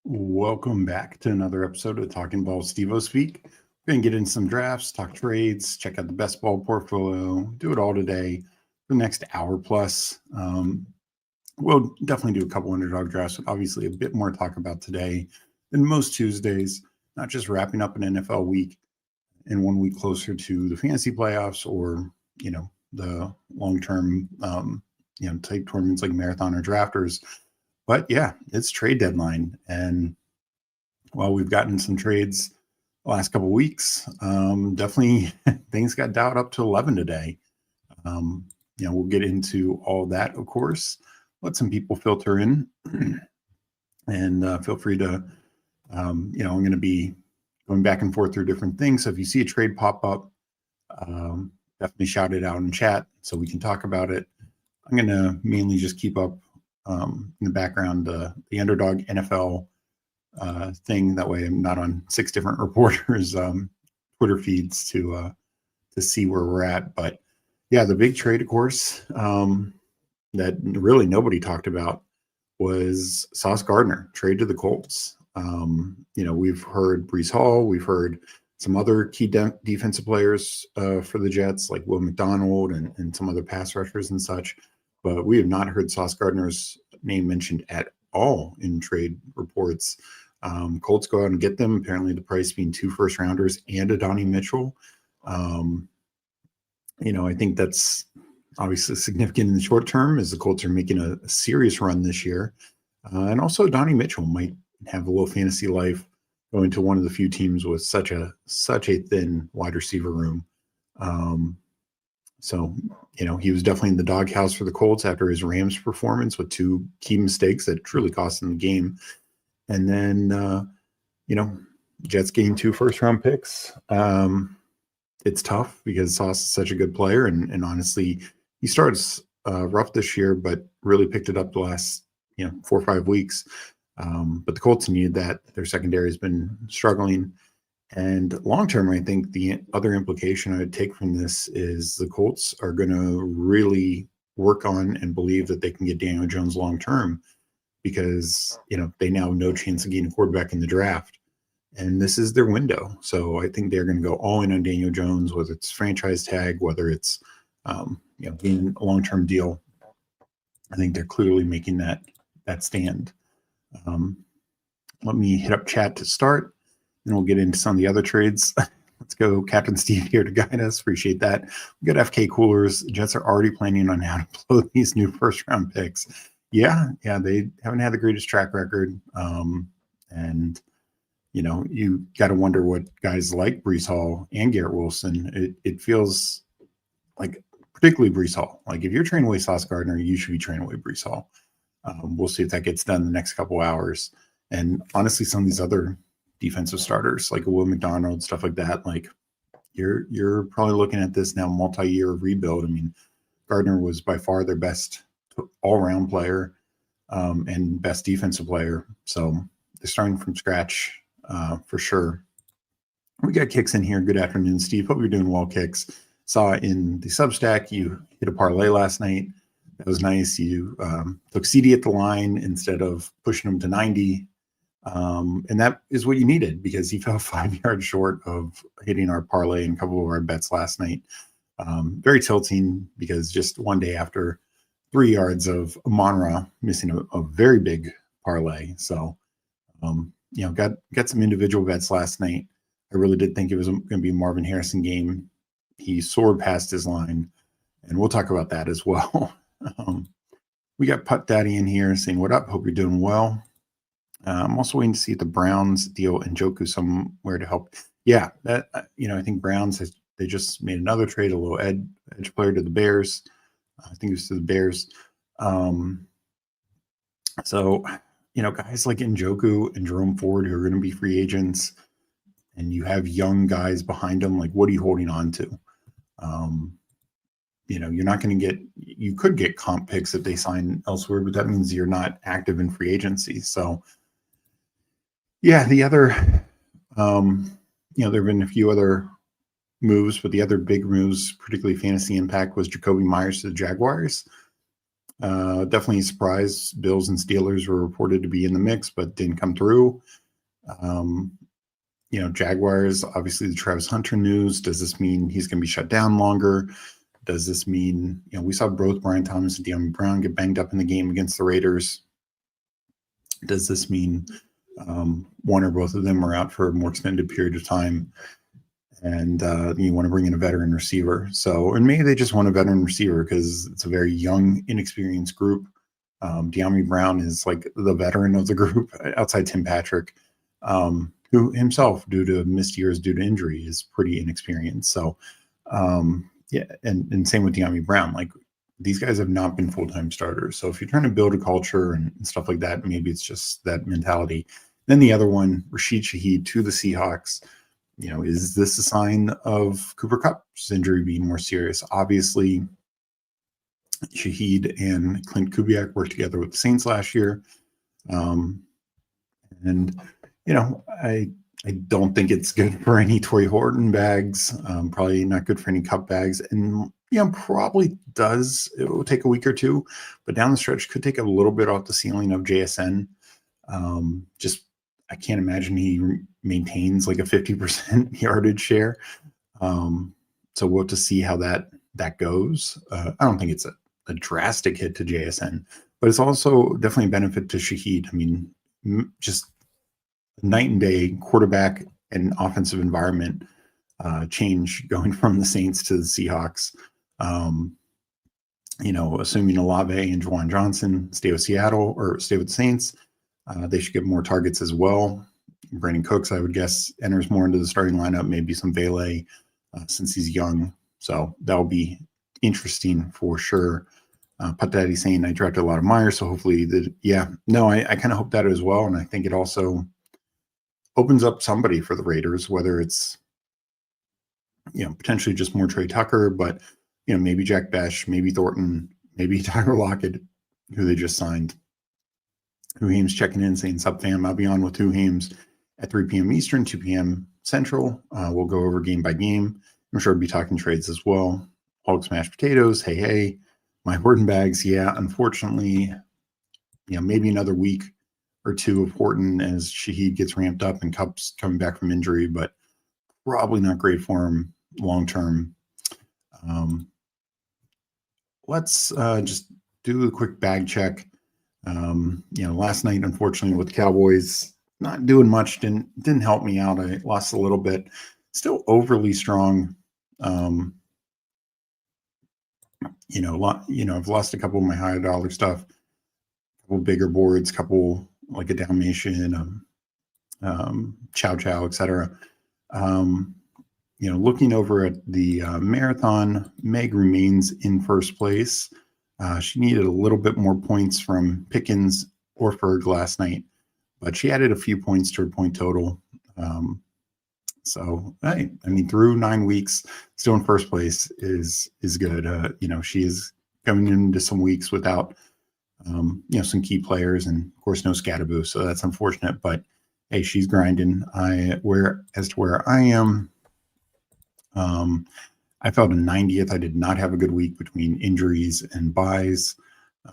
Welcome back to another episode of Talking Ball with Steveospeak. We're going to get into some drafts, talk trades, check out the best ball portfolio, do it all today for the next hour plus. We'll definitely do a couple underdog drafts, but obviously a bit more to talk about today than most Tuesdays, not just wrapping up an NFL week and 1 week closer to the fantasy playoffs or, the long-term, type tournaments like marathon or drafters. But yeah, it's trade deadline. And while we've gotten some trades the last couple of weeks, definitely things got dialed up to 11 today. We'll get into all that, of course. Let some people filter in and feel free to, I'm going to be going back and forth through different things. So if you see a trade pop up, definitely shout it out in chat so we can talk about it. I'm going to mainly just keep up in the background, the Underdog NFL thing. That way I'm not on 6 different reporters' Twitter feeds to see where we're at. But yeah, the big trade, of course, that really nobody talked about was Sauce Gardner trade to the Colts. We've heard Breece Hall, we've heard some other key defensive players for the Jets, like Will McDonald and some other pass rushers and such. But we have not heard Sauce Gardner's name mentioned at all in trade reports. Colts go out and get them. Apparently, the price being 2 first-rounders and a Donnie Mitchell. I think that's obviously significant in the short term as the Colts are making a serious run this year. And also, Donnie Mitchell might have a little fantasy life going to one of the few teams with such a thin wide receiver room. So, he was definitely in the doghouse for the Colts after his Rams performance with 2 key mistakes that truly cost him the game. And then, Jets getting 2 first-round picks. It's tough because Sauce is such a good player. And honestly, he starts rough this year, but really picked it up the last, 4 or 5 weeks. But the Colts needed that. Their secondary has been struggling. And long-term, I think the other implication I would take from this is the Colts are going to really work on and believe that they can get Daniel Jones long-term because, they now have no chance of getting a quarterback in the draft. And this is their window. So I think they're going to go all in on Daniel Jones, whether it's franchise tag, whether it's, being a long-term deal. I think they're clearly making that stand. Let me hit up chat to start. And we'll get into some of the other trades. Let's go. Captain Steve here to guide us. Appreciate that. We got FK Coolers. Jets are already planning on how to blow these new first-round picks. Yeah, they haven't had the greatest track record. And, you got to wonder what guys like Breece Hall and Garrett Wilson, it feels like, particularly Breece Hall. Like, if you're trading away Sauce Gardner, you should be trading away Breece Hall. We'll see if that gets done in the next couple hours. And honestly, some of these other defensive starters like a Will McDonald, stuff like that, like you're probably looking at this now multi-year rebuild. I mean, Gardner was by far their best all-around player and best defensive player. So they're starting from scratch for sure. We got Kicks in here. Good afternoon, Steve. Hope you're doing well, Kicks. Saw in the Substack you hit a parlay last night. That was nice. You took CD at the line instead of pushing him to 90. And that is what you needed because he fell 5 yards short of hitting our parlay and a couple of our bets last night. Very tilting because just one day after 3 yards of Monra missing a very big parlay. So, got some individual bets last night. I really did think it was going to be a Marvin Harrison game. He soared past his line, and we'll talk about that as well. We got Putt Daddy in here saying, "What up? Hope you're doing well." I'm also waiting to see if the Browns deal Njoku somewhere to help. Yeah, that I think Browns they just made another trade, a little edge player to the Bears. I think it was to the Bears. So guys like Njoku and Jerome Ford who are going to be free agents, and you have young guys behind them. Like, what are you holding on to? You're not going to get. You could get comp picks if they sign elsewhere, but that means you're not active in free agency. So. Yeah, the other, there have been a few other moves, but the other big moves, particularly fantasy impact, was Jacoby Myers to the Jaguars. Definitely a surprise. Bills and Steelers were reported to be in the mix, but didn't come through. Jaguars, obviously the Travis Hunter news. Does this mean he's going to be shut down longer? Does this mean, we saw both Brian Thomas and De'Ami Brown get banged up in the game against the Raiders. Does this mean one or both of them are out for a more extended period of time? And you want to bring in a veteran receiver. And maybe they just want a veteran receiver because it's a very young, inexperienced group. De'Ami Brown is like the veteran of the group outside Tim Patrick, who himself, due to missed years due to injury, is pretty inexperienced. So, and same with De'Ami Brown. Like, these guys have not been full-time starters. So if you're trying to build a culture and stuff like that, maybe it's just that mentality. Then the other one, Rashid Shaheed to the Seahawks. Is this a sign of Cooper Kupp's injury being more serious? Obviously, Shaheed and Clint Kubiak worked together with the Saints last year. I don't think it's good for any Torrey Horton bags. Probably not good for any Kupp bags. And, probably does. It will take a week or two. But down the stretch, could take a little bit off the ceiling of JSN. I can't imagine he maintains like a 50% yardage share. So we'll have to see how that goes. I don't think it's a drastic hit to JSN, but it's also definitely a benefit to Shaheed. I mean, just night and day quarterback and offensive environment change going from the Saints to the Seahawks. Assuming Olave and Juwan Johnson stay with Seattle or stay with the Saints, they should get more targets as well. Brandon Cooks, I would guess, enters more into the starting lineup, maybe some Vele since he's young. So that'll be interesting for sure. Putt Daddy saying I drafted a lot of Myers, so hopefully I kind of hope that as well. And I think it also opens up somebody for the Raiders, whether it's, potentially just more Trey Tucker, but, maybe Jack Besh, maybe Thornton, maybe Tyler Lockett, who they just signed. Huheem's checking in saying, "Sup fam, I'll be on with Huheem's at 3 p.m. Eastern, 2 p.m. Central. We'll go over game by game. I'm sure we'll be talking trades as well. Hog smashed potatoes. Hey. My Horton bags. Yeah, unfortunately, maybe another week or two of Horton as Shaheed gets ramped up and Kupp's coming back from injury, but probably not great for him long term. Let's just do a quick bag check. Last night, unfortunately, with the Cowboys not doing much, didn't help me out. I lost a little bit. Still overly strong. I've lost a couple of my higher dollar stuff, a couple bigger boards, couple like a Dalmatian, Chow Chow, etc. Looking over at the marathon, Meg remains in first place. She needed a little bit more points from Pickens or Ferg last night, but she added a few points to her point total. Through 9 weeks, still in first place is good. She is coming into some weeks without, some key players and of course no Scatterboo, so that's unfortunate. But hey, she's grinding. Where I am, I felt a 90th. I did not have a good week between injuries and buys.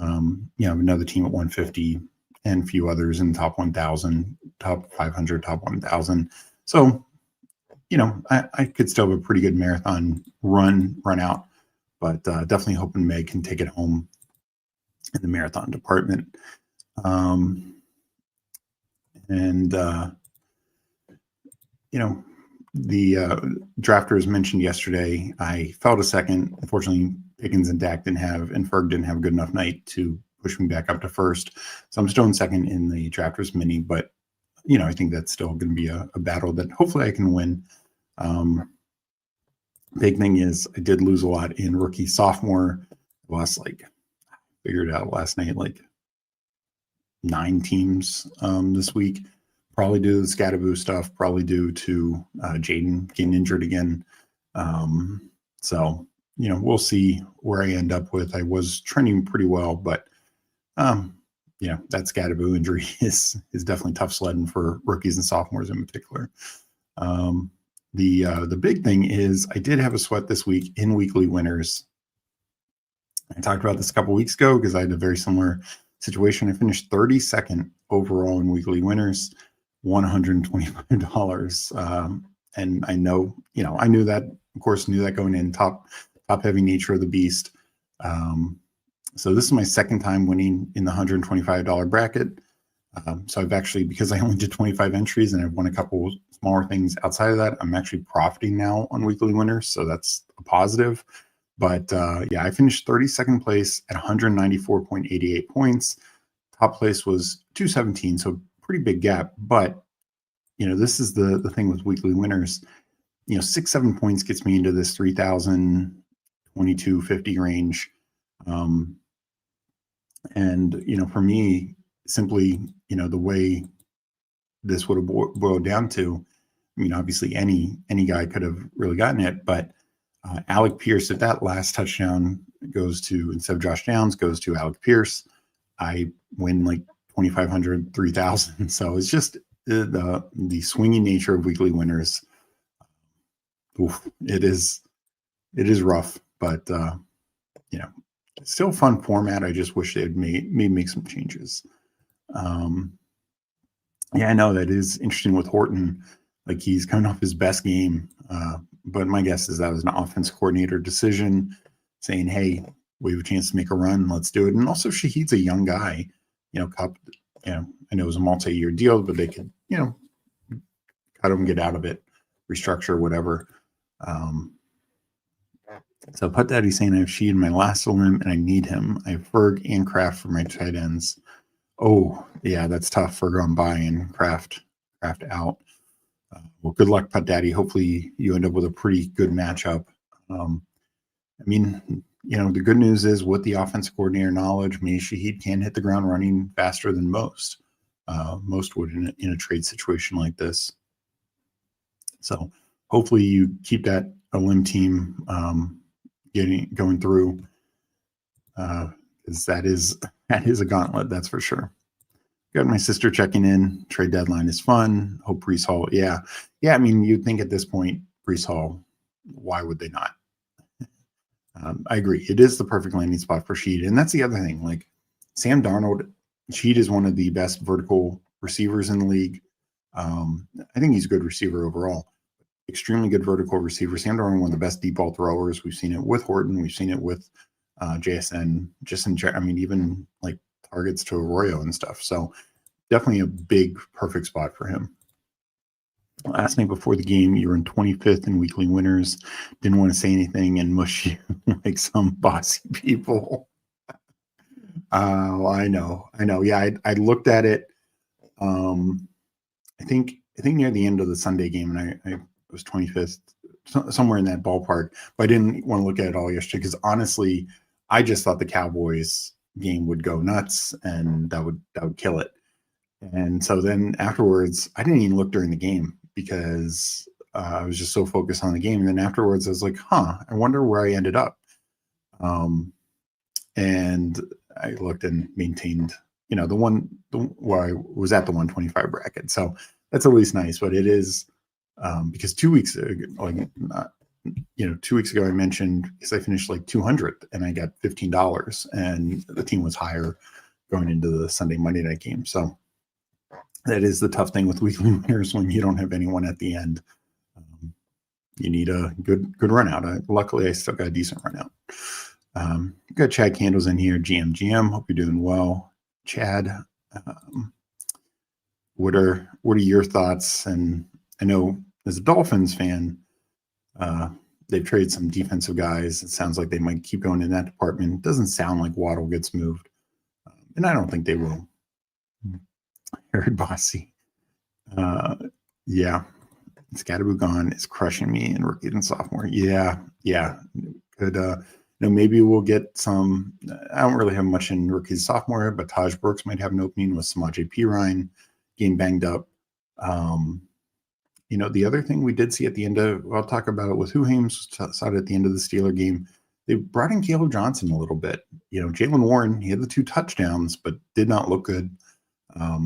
Another team at 150 and a few others in the top 1,000, top 500, top 1,000. So, I could still have a pretty good marathon run out, but definitely hoping Meg can take it home in the marathon department. The drafters mentioned yesterday, I felt a second. Unfortunately, Pickens and Dak and Ferg didn't have a good enough night to push me back up to first. So I'm still in second in the drafters mini, but I think that's still going to be a battle that hopefully I can win. Big thing is I did lose a lot in rookie sophomore. Figured it out last night, 9 teams this week. Probably due to the Scatterboo stuff, probably due to Jaden getting injured again. We'll see where I end up with. I was trending pretty well, but that Scatterboo injury is definitely tough sledding for rookies and sophomores in particular. The big thing is I did have a sweat this week in weekly winners. I talked about this a couple weeks ago because I had a very similar situation. I finished 32nd overall in weekly winners, $125. And I know, I knew that, of course, going in, top heavy nature of the beast. So this is my second time winning in the $125 bracket. So I've actually, because I only did 25 entries and I've won a couple smaller things outside of that, I'm actually profiting now on weekly winners. So that's a positive. But yeah, I finished 32nd place at 194.88 points. Top place was 217, so pretty big gap. But, this is the thing with weekly winners. 6-7 points gets me into this 3,022.50 range. And, for me, simply, the way this would have boiled down to, obviously any guy could have really gotten it, but Alec Pierce, if that last touchdown goes to, instead of Josh Downs, goes to Alec Pierce, I win like 2,500, 3,000. So it's just the swinging nature of weekly winners. Oof, it is rough, but still a fun format. I just wish they'd make some changes. Yeah, I know that is interesting with Horton. Like, he's coming off his best game. But my guess is that was an offense coordinator decision saying, hey, we have a chance to make a run. Let's do it. And also, Shaheed's a young guy. Cup, I know it was a multi-year deal, but they could, cut him, get out of it, restructure, whatever. So Putt Daddy's saying I have Sheed in my last limb and I need him. I have Ferg and Kraft for my tight ends. Oh, yeah, that's tough. Ferg on by and Kraft out. Well, good luck, Putt Daddy. Hopefully you end up with a pretty good matchup. The good news is with the offensive coordinator knowledge, Shaheed can hit the ground running faster than most. Most would in a trade situation like this. So hopefully you keep that a limb team going through, because that is a gauntlet, that's for sure. Got my sister checking in. Trade deadline is fun. Hope Breece Hall. Yeah. You'd think at this point, Breece Hall, why would they not? I agree. It is the perfect landing spot for Sheed. And that's the other thing. Like, Sam Darnold, Sheed is one of the best vertical receivers in the league. I think he's a good receiver overall. Extremely good vertical receiver. Sam Darnold, one of the best deep ball throwers. We've seen it with Horton. We've seen it with JSN. Even like targets to Arroyo and stuff. So definitely a big, perfect spot for him. Last night before the game, you were in 25th in weekly winners. Didn't want to say anything and mush you like some bossy people. I know. Yeah, I looked at it. I think near the end of the Sunday game, and I was 25th, somewhere in that ballpark. But I didn't want to look at it all yesterday because honestly, I just thought the Cowboys game would go nuts and that would kill it. And so then afterwards, I didn't even look during the game because I was just so focused on the game. And then afterwards, I was like, I wonder where I ended up. And I looked and maintained, where I was at the 125 bracket. So that's at least nice, but it is because 2 weeks ago, 2 weeks ago, I mentioned because I finished like 200 and I got $15 and the team was higher going into the Sunday, Monday night game. So that is the tough thing with weekly winners when you don't have anyone at the end. You need a good run out. Luckily, I still got a decent run out. Got Chad Candles in here. GM. Hope you're doing well, Chad. What are your thoughts? And I know as a Dolphins fan, they've traded some defensive guys. It sounds like they might keep going in that department. It doesn't sound like Waddle gets moved, and I don't think they will. Very bossy. Yeah. Scatterboo gone is crushing me in rookie and sophomore. Yeah. Good. Maybe we'll get some. I don't really have much in rookie and sophomore, but Taj Brooks might have an opening with Samaje Perine getting banged up. The other thing we did see at the end of, I'll talk about it with Huhames side at the end of the Steeler game. They brought in Caleb Johnson a little bit. Jaylen Warren, he had the 2 touchdowns, but did not look good. I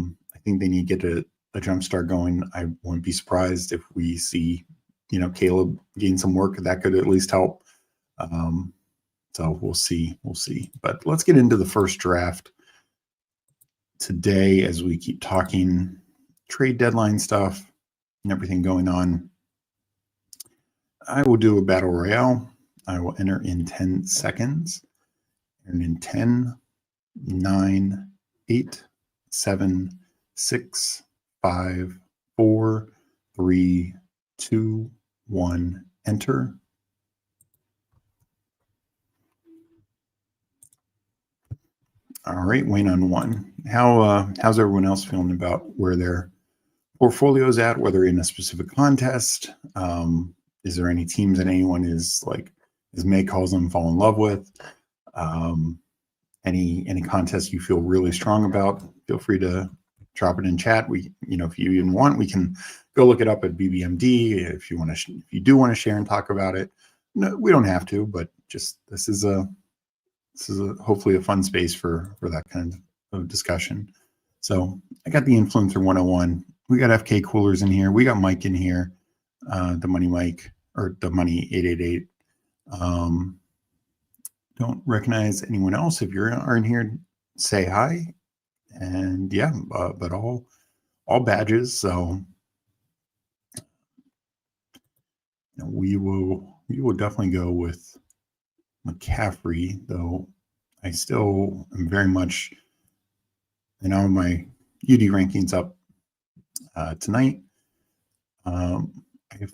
think they need to get a jump start going. I wouldn't be surprised if we see, Caleb gain some work. That could at least help. So we'll see. But let's get into the first draft today as we keep talking trade deadline stuff and everything going on. I will do a battle royale. I will enter in 10 seconds. And in 10, 9, 8, 7, 6, 5, 4, 3, 2, 1, enter. All right, Wayne on 1. How's everyone else feeling about where their portfolio's at, whether in a specific contest? Is there any teams that anyone is like, as May calls them, fall in love with? Any contests you feel really strong about? Feel free to drop it in chat. We, if you even want, we can go look it up at BBMD if you want to. If you do want to share and talk about it, no, we don't have to. But just this is hopefully a fun space for that kind of discussion. So I got the Influencer 101. We got FK Coolers in here. We got Mike in here, the Money Mike or the Money 888. Don't recognize anyone else. If you are in here, say hi. And yeah, but all badges. So we will definitely go with McCaffrey, though I still am very much, my UD rankings up tonight. I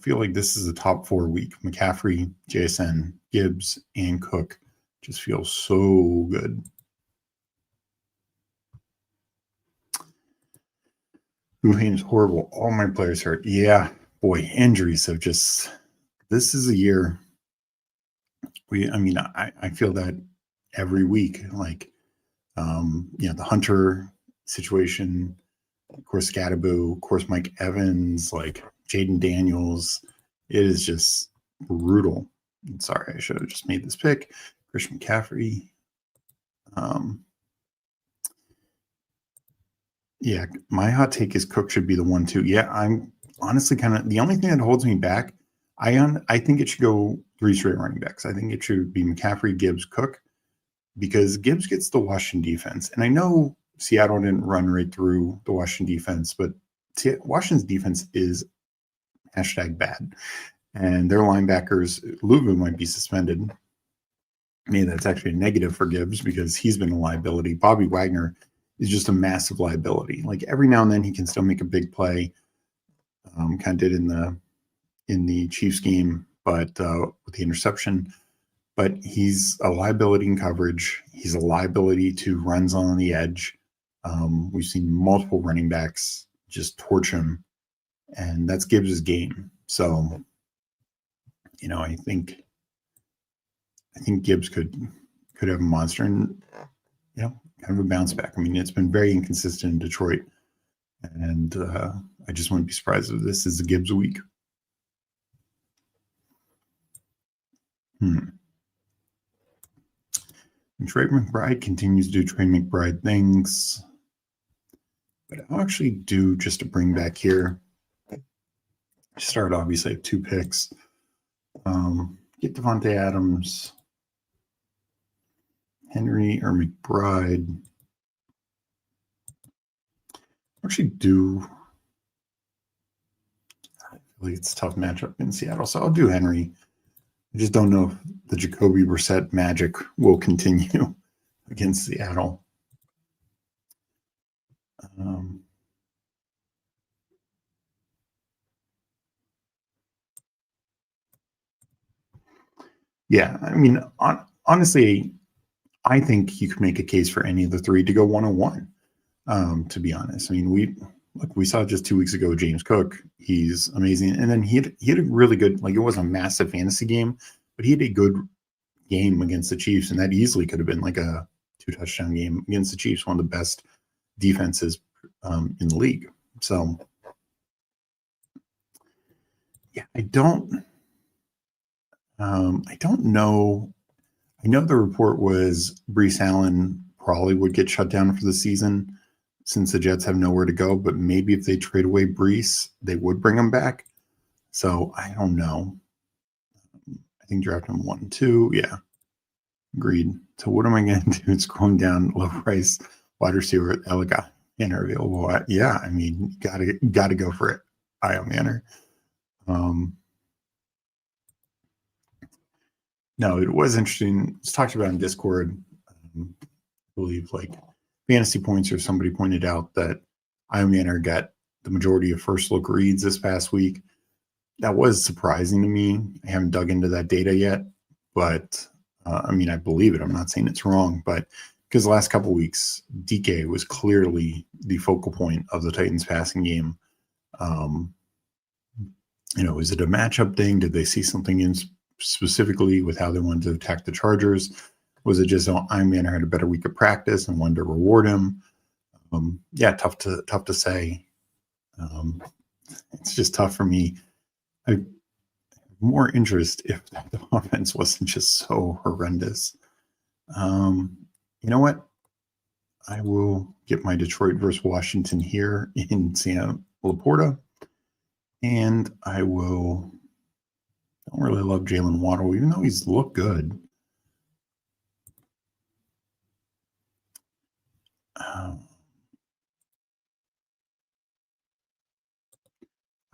feel like this is a top 4 week. McCaffrey, JSN, Gibbs, and Cook just feels so good. Wuhan is horrible. All my players hurt. Yeah, boy, injuries have just. This is a year. I feel that every week. Like, the Hunter situation, of course, Scadaboo, of course, Mike Evans, like Jaden Daniels. It is just brutal. Sorry, I should have just made this pick. Christian McCaffrey. Yeah, my hot take is Cook should be the 1-2. Yeah, I'm honestly kind of the only thing that holds me back. I think it should go 3 straight running backs. I think it should be McCaffrey, Gibbs, Cook, because Gibbs gets the Washington defense. And I know Seattle didn't run right through the Washington defense, but Washington's defense is #bad. And their linebackers, Luvu might be suspended. Maybe that's actually a negative for Gibbs because he's been a liability. Bobby Wagner is just a massive liability. Like every now and then he can still make a big play. Kind of did in the Chiefs game, but with the interception. But he's a liability in coverage. He's a liability to runs on the edge. We've seen multiple running backs just torch him, and that's Gibbs' game. So, I think Gibbs could have a monster and kind of a bounce back. I mean, it's been very inconsistent in Detroit, and I just wouldn't be surprised if this is a Gibbs week. And Trey McBride continues to do Trey McBride things. But I'll actually do just to bring back here. Start obviously at 2 picks. Get Devontae Adams, Henry or McBride. Actually do. I feel like it's a tough matchup in Seattle, so I'll do Henry. I just don't know if the Jacoby Brissett magic will continue against Seattle. Yeah, I mean, honestly, I think you could make a case for any of the 3 to go 101. To be honest, I mean, we saw just 2 weeks ago James Cook. He's amazing, and then he had a really good. Like, it wasn't a massive fantasy game, but he had a good game against the Chiefs, and that easily could have been like a 2-touchdown game against the Chiefs, one of the best defenses in the league. So, yeah, I don't know. I know the report was Breece Allen probably would get shut down for the season since the Jets have nowhere to go, but maybe if they trade away Breece, they would bring him back. So I don't know. I think draft him 1, 2. Yeah. Agreed. So what am I going to do? Scrolling down, low price wide receiver Elega Manor available. Yeah, I mean, gotta go for it. IO Manor. No, it was interesting. It's talked about in Discord. I believe like Fantasy Points or somebody pointed out that IO Manor got the majority of first look reads this past week. That was surprising to me. I haven't dug into that data yet, but I mean, I believe it. I'm not saying it's wrong, but because the last couple of weeks, DK was clearly the focal point of the Titans passing game. Is it a matchup thing? Did they see something in specifically with how they wanted to attack the Chargers? Was it just Iron Manor had a better week of practice and wanted to reward him? Tough to say. It's just tough for me. I have more interest if the offense wasn't just so horrendous. You know what? I will get my Detroit versus Washington here in San Laporta. And I don't really love Jalen Waddle, even though he's looked good.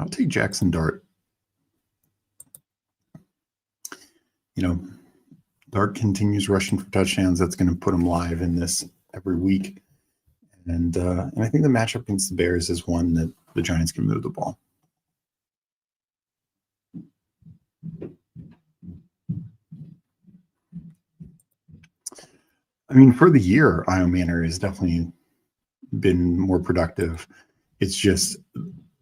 I'll take Jackson Dart. Dart continues rushing for touchdowns. That's going to put him live in this every week. And I think the matchup against the Bears is one that the Giants can move the ball. I mean, for the year, IO Manor has definitely been more productive. It's just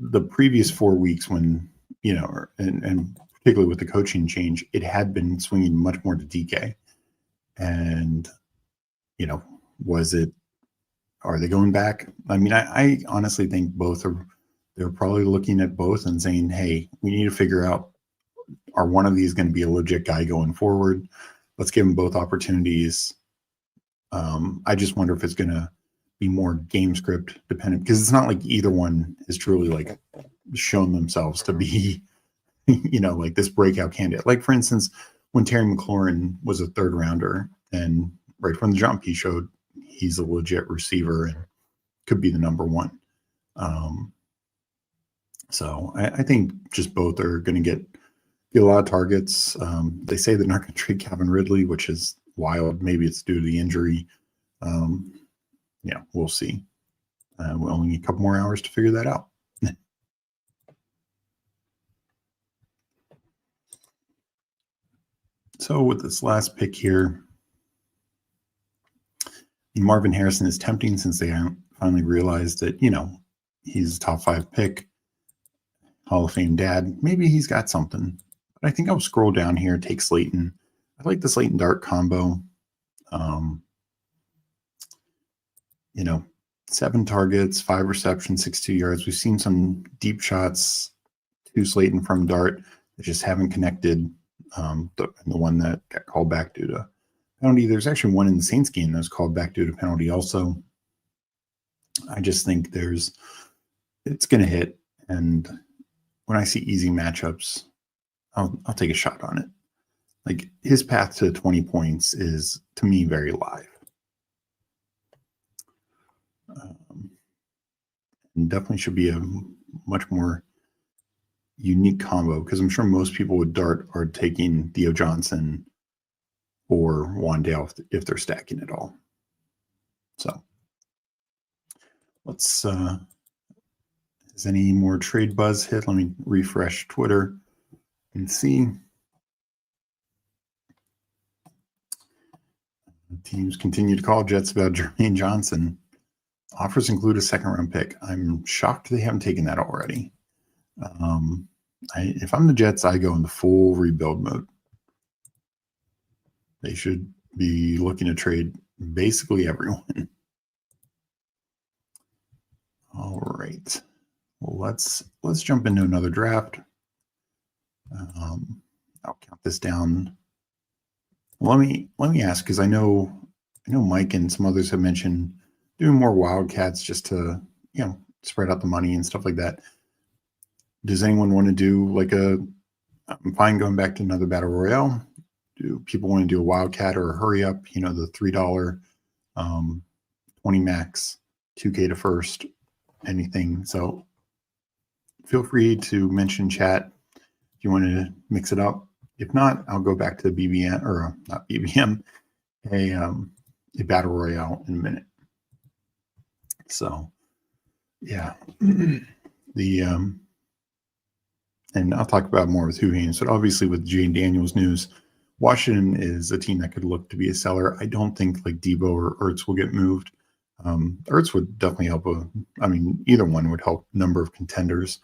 the previous 4 weeks when, and particularly with the coaching change, it had been swinging much more to DK. And, are they going back? I mean, I honestly think they're probably looking at both and saying, hey, we need to figure out, are one of these going to be a legit guy going forward? Let's give them both opportunities. I just wonder if it's going to be more game script dependent, because it's not like either one is truly like shown themselves to be, like this breakout candidate. Like, for instance, when Terry McLaurin was a third rounder, and right from the jump, he showed he's a legit receiver and could be the number one. So I think just both are going to get a lot of targets. They say they're not going to trade Calvin Ridley, which is wild. Maybe it's due to the injury. We'll see. We only need a couple more hours to figure that out. So with this last pick here, Marvin Harrison is tempting since they finally realized that, he's a top 5 pick, Hall of Fame dad. Maybe he's got something. But I think I'll scroll down here, take Slayton. I like the Slayton Dart combo. 7 targets, 5 receptions, 62 yards. We've seen some deep shots to Slayton from Dart that just haven't connected. The one that got called back due to penalty. There's actually one in the Saints game that was called back due to penalty also. I just think it's going to hit. And when I see easy matchups, I'll take a shot on it. Like, his path to 20 points is, to me, very live. And definitely should be a much more unique combo, because I'm sure most people with Dart are taking Theo Johnson or Wandale if they're stacking it all. So let's is any more trade buzz hit? Let me refresh Twitter and see. Teams continue to call Jets about Jermaine Johnson. Offers include a 2nd-round pick. I'm shocked they haven't taken that already. If I'm the Jets, I go in the full rebuild mode. They should be looking to trade basically everyone. All right. Well, let's jump into another draft. I'll count this down. Let me ask, because I know Mike and some others have mentioned doing more Wildcats just to spread out the money and stuff like that. Does anyone want to do I'm fine going back to another Battle Royale. Do people want to do a wildcat or a hurry up? The $3, 20 max, 2K to first, anything. So feel free to mention chat if you want to mix it up. If not, I'll go back to the BBM, or not BBM, a Battle Royale in a minute. So yeah, and I'll talk about more with who games, but obviously with Jane Daniels news, Washington is a team that could look to be a seller. I don't think like Debo or Ertz will get moved. Ertz would definitely help. Either one would help a number of contenders.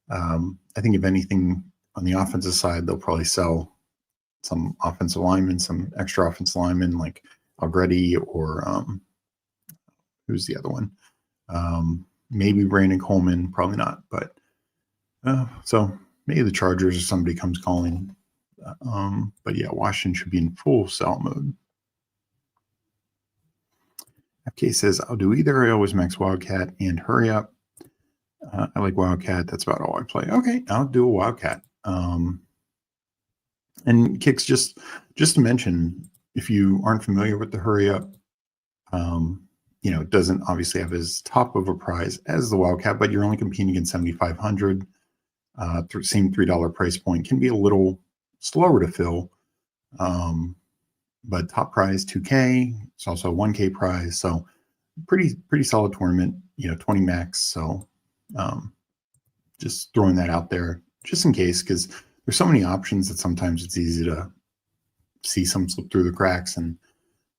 I think if anything on the offensive side, they'll probably sell some offensive linemen, some extra offensive linemen like Already or who's the other one? Maybe Brandon Coleman, probably not. But so maybe the Chargers or somebody comes calling. But yeah, Washington should be in full sell mode. FK says, I'll do either. I always max Wildcat and hurry up. I like Wildcat. That's about all I play. Okay, I'll do a Wildcat. And kicks, just to mention, if you aren't familiar with the hurry up, it doesn't obviously have as top of a prize as the Wildcat, but you're only competing against 7,500. Same $3 price point, can be a little slower to fill. But top prize 2K. It's also a 1K prize. So pretty solid tournament, 20 max. So just throwing that out there just in case, because there's so many options that sometimes it's easy to see some slip through the cracks and,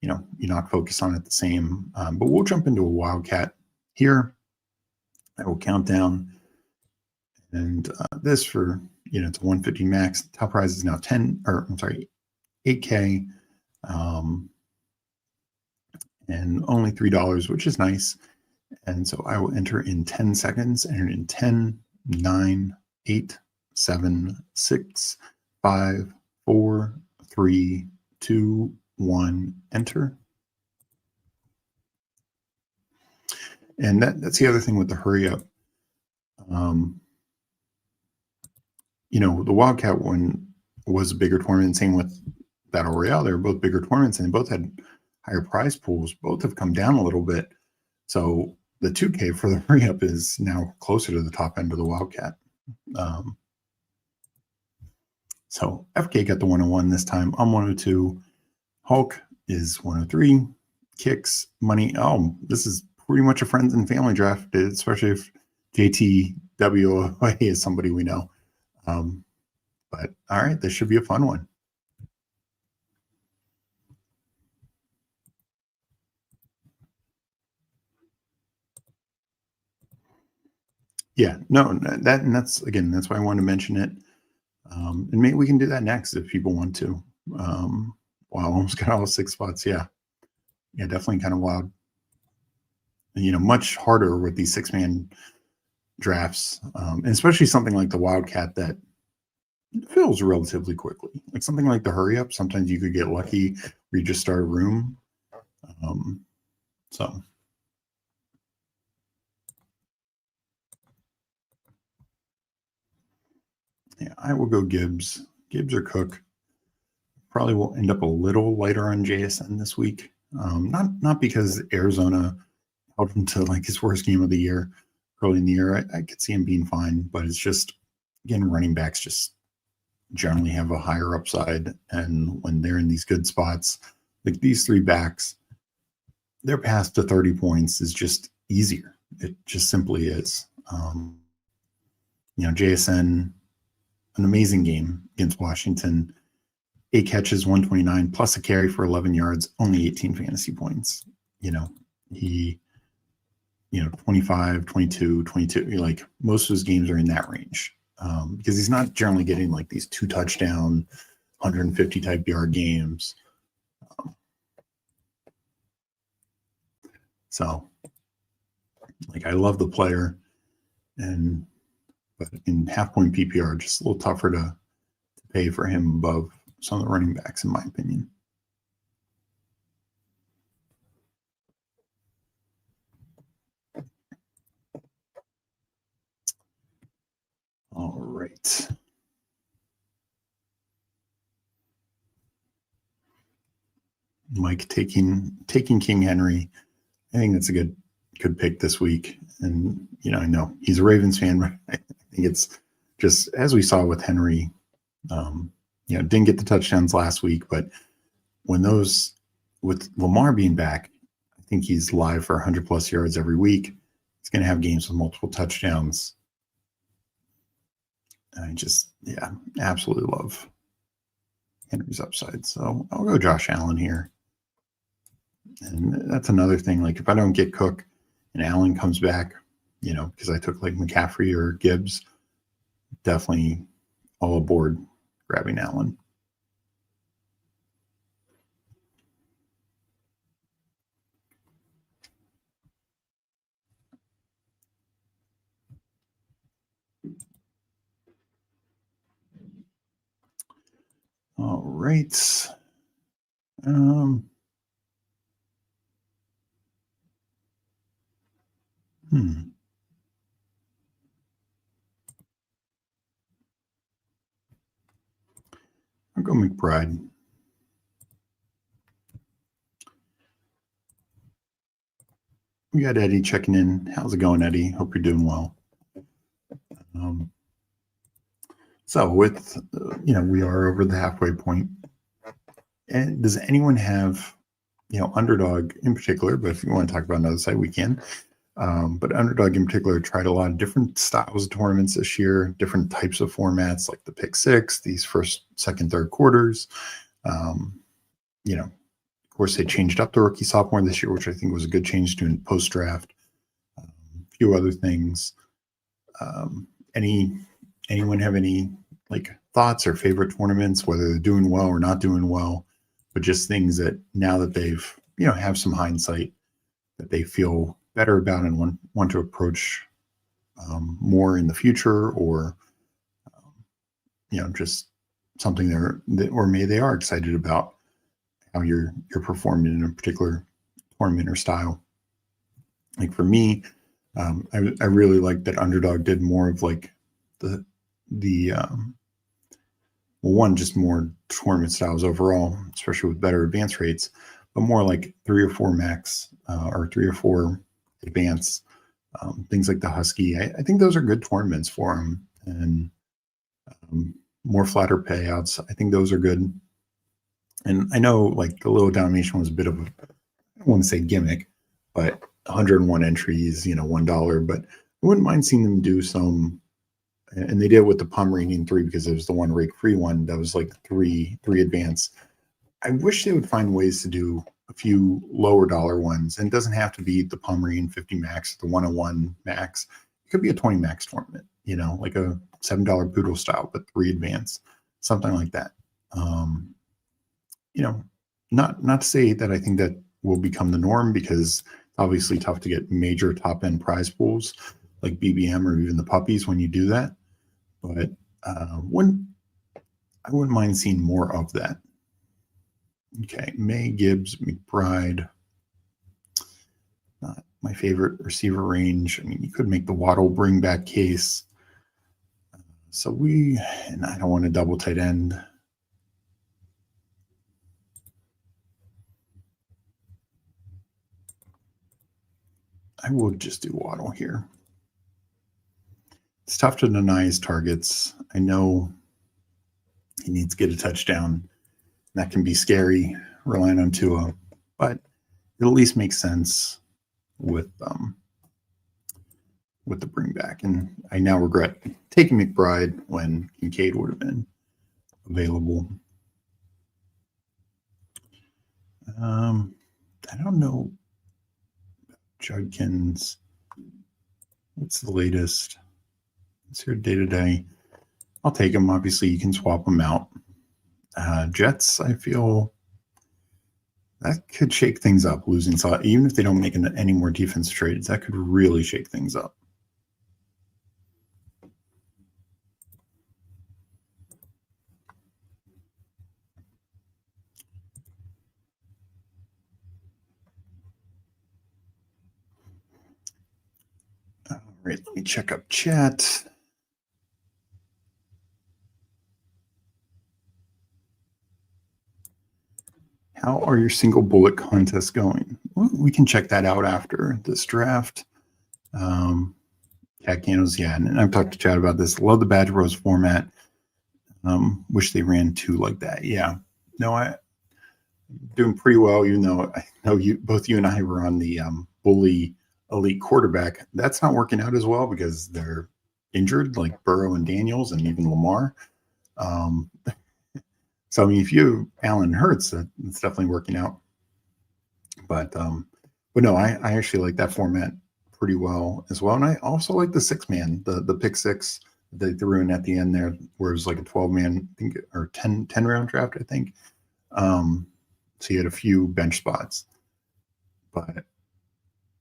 you're not focused on it the same. But we'll jump into a Wildcat here. I will count down. And this for, it's a 150 max. Top prize is now 8K. And only $3, which is nice. And so I will enter in 10 seconds, enter in 10, 9, 8, 7, 6, 5, 4, 3, 2, 1, enter. And that's the other thing with the hurry up. The Wildcat one was a bigger tournament. Same with Battle Royale. They were both bigger tournaments and they both had higher prize pools. Both have come down a little bit. So the 2K for the hurry up is now closer to the top end of the Wildcat. So FK got the 101 this time. I'm 102. Hulk is 103. Kicks, money. Oh, this is pretty much a friends and family draft, especially if JTWOA is somebody we know. But all right, this should be a fun one. Yeah, no, that's why I wanted to mention it. And maybe we can do that next if people want to. Wow, almost got all 6 spots. Yeah, definitely kind of wild. Much harder with these 6-man drafts, and especially something like the Wildcat that fills relatively quickly. Like something like the hurry up, sometimes you could get lucky where you just start a room. So yeah, I will go Gibbs or Cook. Probably will end up a little lighter on JSN this week. Not because Arizona held him to like his worst game of the year early in the year. I could see him being fine, but it's just, again, running backs just generally have a higher upside. And when they're in these good spots, like these 3 backs, their path to 30 points is just easier. It just simply is. JSN, an amazing game against Washington. 8 catches, 129, plus a carry for 11 yards, only 18 fantasy points. He, 25, 22, 22, like most of his games are in that range. Because he's not generally getting like these 2 touchdown, 150 type yard games. So like I love the player, but in half-point PPR, just a little tougher to pay for him above some of the running backs, in my opinion. All right. Mike taking King Henry. I think that's a good pick this week. And, I know he's a Ravens fan, but I think it's just, as we saw with Henry, didn't get the touchdowns last week, but when with Lamar being back, I think he's live for 100 plus yards every week. He's going to have games with multiple touchdowns. I just, absolutely love Henry's upside. So I'll go Josh Allen here. And that's another thing. Like if I don't get Cook and Allen comes back, because I took like McCaffrey or Gibbs, definitely all aboard grabbing Allen. All right. I'll go McBride. We got Eddie checking in. How's it going, Eddie? Hope you're doing well. So with, we are over the halfway point. And does anyone have, Underdog in particular, but if you want to talk about another site, we can. But Underdog in particular tried a lot of different styles of tournaments this year, different types of formats like the pick six, these first, second, third quarters. Of course, they changed up the rookie sophomore this year, which I think was a good change doing post draft. A few other things. Anyone have any thoughts or favorite tournaments, whether they're doing well or not doing well, but just things that now that they've have some hindsight that they feel better about and want to approach more in the future, or just something they are excited about how you're performing in a particular tournament or style. Like for me, I really like that Underdog did more of just more tournament styles overall, especially with better advance rates, but more like 3 or 4 max or 3 or 4 advance, things like the Husky. I think those are good tournaments for them, and more flatter payouts. I think those are good. And I know the Little Domination was a bit of I don't want to say gimmick, but 101 entries, $1, but I wouldn't mind seeing them do some. And they did it with the Pomeranian 3 because it was the one rake-free one that was three advance. I wish they would find ways to do a few lower dollar ones. And it doesn't have to be the Pomeranian 50 max, the 101 max. It could be a 20 max tournament, like a $7 Poodle style, but 3 advance, something like that. Not to say that I think that will become the norm, because it's obviously tough to get major top end prize pools like BBM or even the puppies when you do that. But I wouldn't mind seeing more of that. Okay, May, Gibbs, McBride. Not my favorite receiver range. I mean, you could make the Waddle bring back case. And I don't want a double tight end. I will just do Waddle here. It's tough to deny his targets. I know he needs to get a touchdown. That can be scary, relying on Tua, but it at least makes sense with the bring back. And I now regret taking McBride when Kincaid would have been available. I don't know Judkins. What's the latest? It's here day to day. I'll take him. Obviously, you can swap them out. Jets, I feel that could shake things up, losing Salah. Even if they don't make any more defense trades, that could really shake things up. All right, let me check up chat. How are your single bullet contests going? Well, we can check that out after this draft. Cat candles, yeah, and I've talked to Chad about this. Love the Badge Bros format. Wish they ran two like that. Yeah, no, I'm doing pretty well, even though I know both you and I were on the bully elite quarterback. That's not working out as well because they're injured, like Burrow and Daniels, and even Lamar. So I mean, if you Allen Hurts, it's definitely working out. But no, I actually like that format pretty well as well, and I also like the 6-man, the pick six they threw in at the end there, where it was like a 12-man, I think, or 10 round draft, I think. So you had a few bench spots, but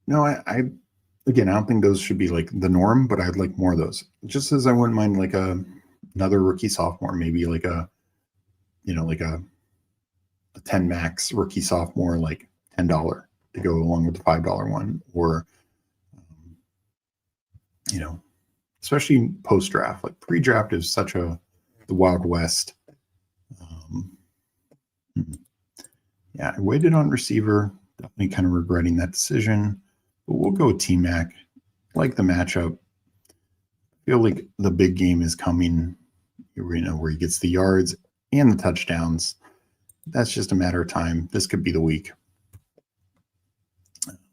no, I again, I don't think those should be like the norm, but I'd like more of those. Just as I wouldn't mind like another rookie sophomore, maybe like a 10 max rookie sophomore, like $10 to go along with the $5 one, or especially post draft. Like pre-draft is such the Wild West. Yeah, I waited on receiver. Definitely kind of regretting that decision, but we'll go with T-Mac. Like the matchup. Feel like the big game is coming. Where he gets the yards and the touchdowns. That's just a matter of time. This could be the week.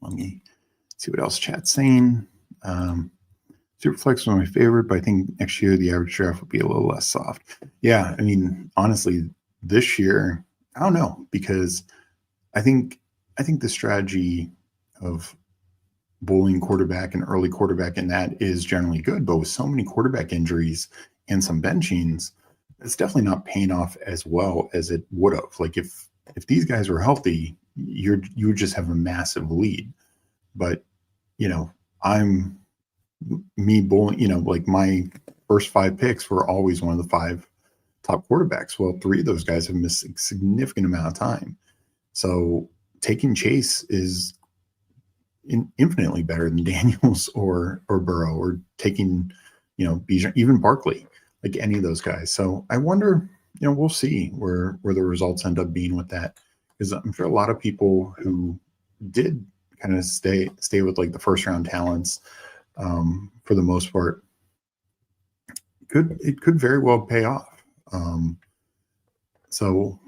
Let me see what else chat's saying. Superflex was my favorite, but I think next year the average draft will be a little less soft. Yeah, I mean, honestly, this year, I don't know, because I think the strategy of bullying quarterback and early quarterback in that is generally good, but with so many quarterback injuries and some benchings, it's definitely not paying off as well as it would have. Like if these guys were healthy, you would just have a massive lead. But I'm me bullying. Like my first 5 picks were always one of the 5 top quarterbacks. Well, 3 of those guys have missed a significant amount of time. So taking Chase is infinitely better than Daniels or Burrow, or taking Bijan, even Barkley, like any of those guys. So I wonder, we'll see where the results end up being with that, because I'm sure a lot of people who did kind of stay with like the first round talents, for the most part, it could very well pay off. So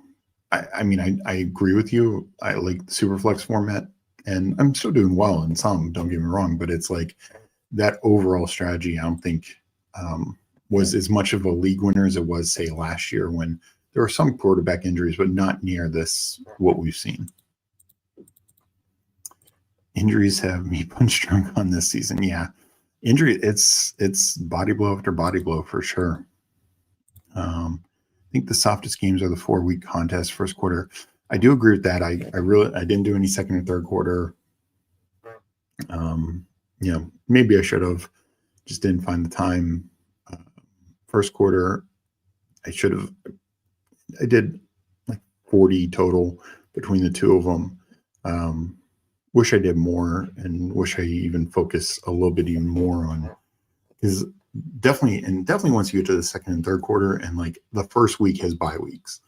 I mean, I agree with you. I like the Superflex format, and I'm still doing well in some, don't get me wrong, but it's like that overall strategy, I don't think was as much of a league winner as it was, say, last year, when there were some quarterback injuries, but not near what we've seen. Injuries have me punch drunk on this season. Yeah. Injury, it's body blow after body blow for sure. I think the softest games are the 4-week contest first quarter. I do agree with that. I didn't do any second or third quarter. Maybe I should have, just didn't find the time. First quarter, I did like 40 total between the two of them. Wish I did more, and wish I even focused a little bit even more on, because definitely once you get to the second and third quarter, and like the first week has bye weeks.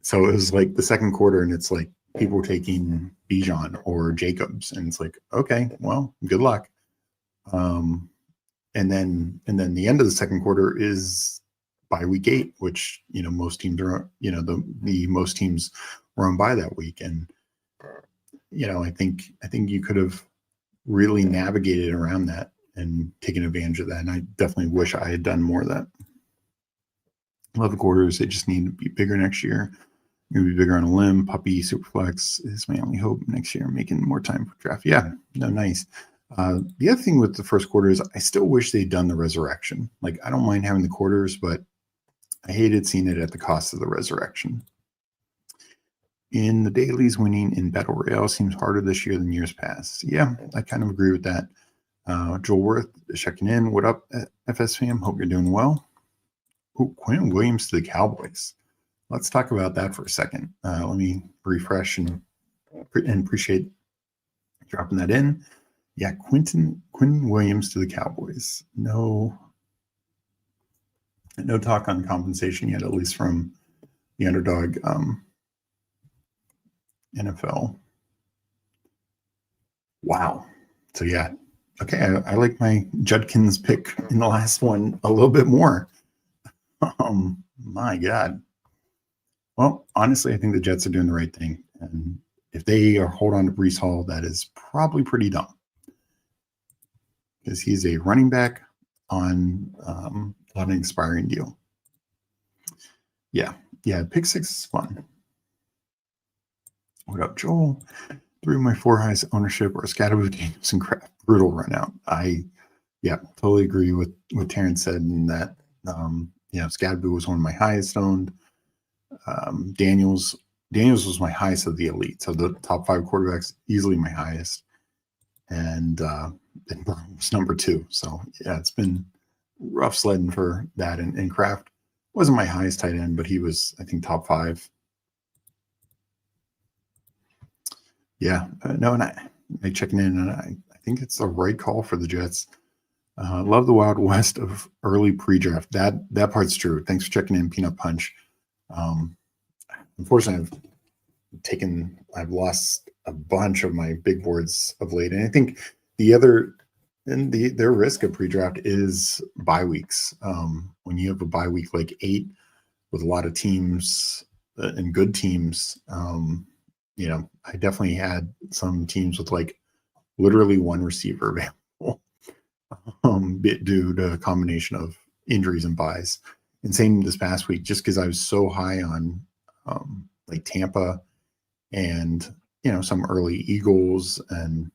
So it was like the second quarter, and it's like people taking Bijan or Jacobs, and it's like, okay, well, good luck. And then the end of the second quarter is by week 8, which most teams are, the most teams were on bye that week, and I think you could have really navigated around that and taken advantage of that. And I definitely wish I had done more of that. 11 quarters, they just need to be bigger next year. Maybe bigger on a limb. Puppy Superflex is my only hope next year, making more time for draft. Yeah, no, nice. The other thing with the first quarter is I still wish they'd done the resurrection. Like, I don't mind having the quarters, but I hated seeing it at the cost of the resurrection. In the dailies, winning in Battle Royale seems harder this year than years past. Yeah, I kind of agree with that. Joel Worth checking in. What up, FS fam? Hope you're doing well. Ooh, Quinn Williams to the Cowboys. Let's talk about that for a second. Let me refresh and appreciate dropping that in. Yeah, Quinn Williams to the Cowboys. No talk on compensation yet, at least from the underdog NFL. Wow. So yeah. Okay, I like my Judkins pick in the last one a little bit more. My God. Well, honestly, I think the Jets are doing the right thing. And if they hold on to Breece Hall, that is probably pretty dumb. Because he's a running back on an expiring deal. Yeah. Pick 6 is fun. What up, Joel? 3 of my 4 highest ownership are Scatterboo, Daniels, and Kraft. Brutal run out. I totally agree with what Terrence said in that. Scatterboo was one of my highest owned. Daniels was my highest of the elite. So the top 5 quarterbacks, easily my highest. And Brown was number 2. So yeah, it's been rough sledding for that. And Kraft wasn't my highest tight end, but he was, I think, top 5. Yeah, and I checking in, and I think it's the right call for the Jets. Love the Wild West of early pre-draft. That part's true. Thanks for checking in, Peanut Punch. Unfortunately, I've lost a bunch of my big boards of late, and I think their risk of pre-draft is bye weeks. When you have a bye week like 8 with a lot of teams and good teams, I definitely had some teams with like literally one receiver available, due to a combination of injuries and buys. And same this past week, just because I was so high on like Tampa and some early Eagles and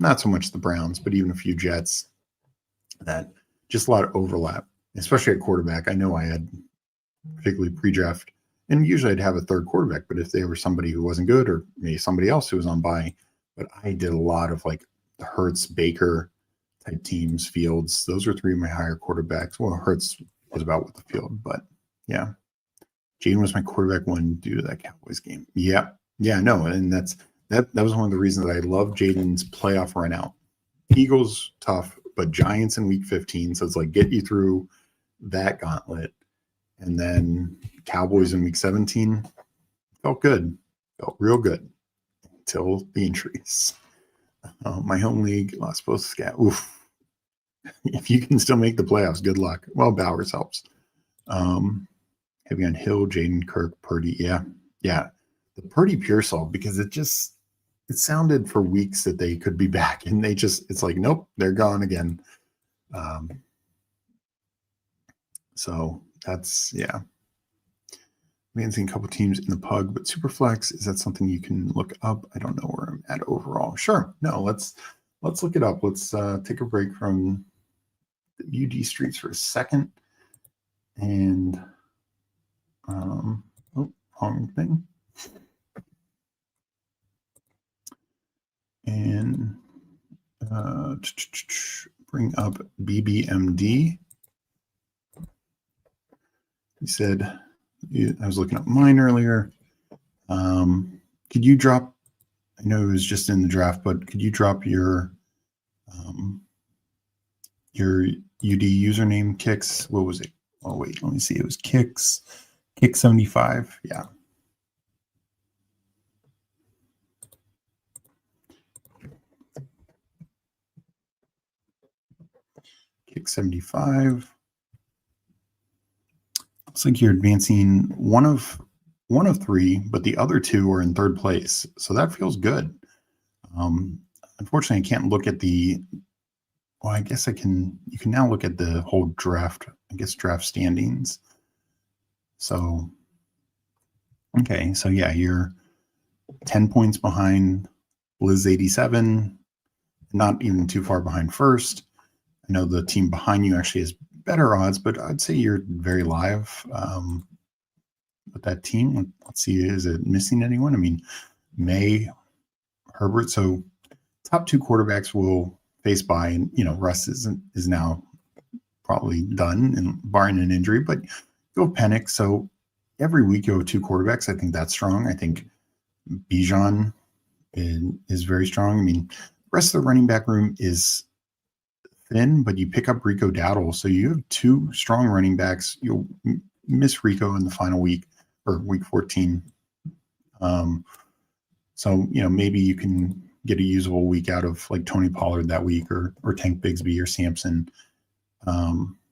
not so much the Browns, but even a few Jets, that just a lot of overlap, especially at quarterback. I know I had particularly pre-draft, and usually I'd have a third quarterback, but if they were somebody who wasn't good or maybe somebody else who was on bye, but I did a lot of like the Hurts, Baker type teams, Fields. Those were 3 of my higher quarterbacks. Well, Hurts was about with the field, but yeah. Jaden was my quarterback one due to that Cowboys game. Yeah, no, and that was one of the reasons that I love Jaden's playoff run out. Eagles tough, but Giants in week 15, so it's like get you through that gauntlet. And then Cowboys in week 17 felt real good until the injuries. My home league lost both scat. Oof. If you can still make the playoffs, good luck. Well, Bowers helps. Heavy on Hill, Jaden, Kirk, Purdy. Yeah. The Purdy Pearsall, because it sounded for weeks that they could be back, and it's like, nope, they're gone again. So that's, yeah. Advancing a couple teams in the pug, but Superflex, is that something you can look up? I don't know where I'm at overall. Sure. No, let's look it up. Let's take a break from the UD streets for a second. And wrong thing. And bring up BBMD. He said, I was looking up mine earlier. Could you drop, I know it was just in the draft, but could you drop your UD username, Kicks? What was it? Oh, wait, let me see. It was Kicks 75. Yeah. Kick 75. Looks like you're advancing one of 3, but the other 2 are in 3rd place. So that feels good. Unfortunately, I can't look at I guess you can now look at the whole draft, draft standings. So, okay. So yeah, you're 10 points behind Liz 87, not even too far behind first. I know the team behind you actually has better odds, but I'd say you're very live with that team. Let's see, is it missing anyone? I mean, May, Herbert. So top 2 quarterbacks will face by, and Russ is now probably done, and barring an injury, but go Penix. So every week you have 2 quarterbacks. I think that's strong. I think Bijan is very strong. I mean, the rest of the running back room is thin, but you pick up Rico Dowdle. So you have 2 strong running backs. You'll miss Rico in the final week or week 14. So, maybe you can get a usable week out of like Tony Pollard that week or Tank Bigsby or Sampson.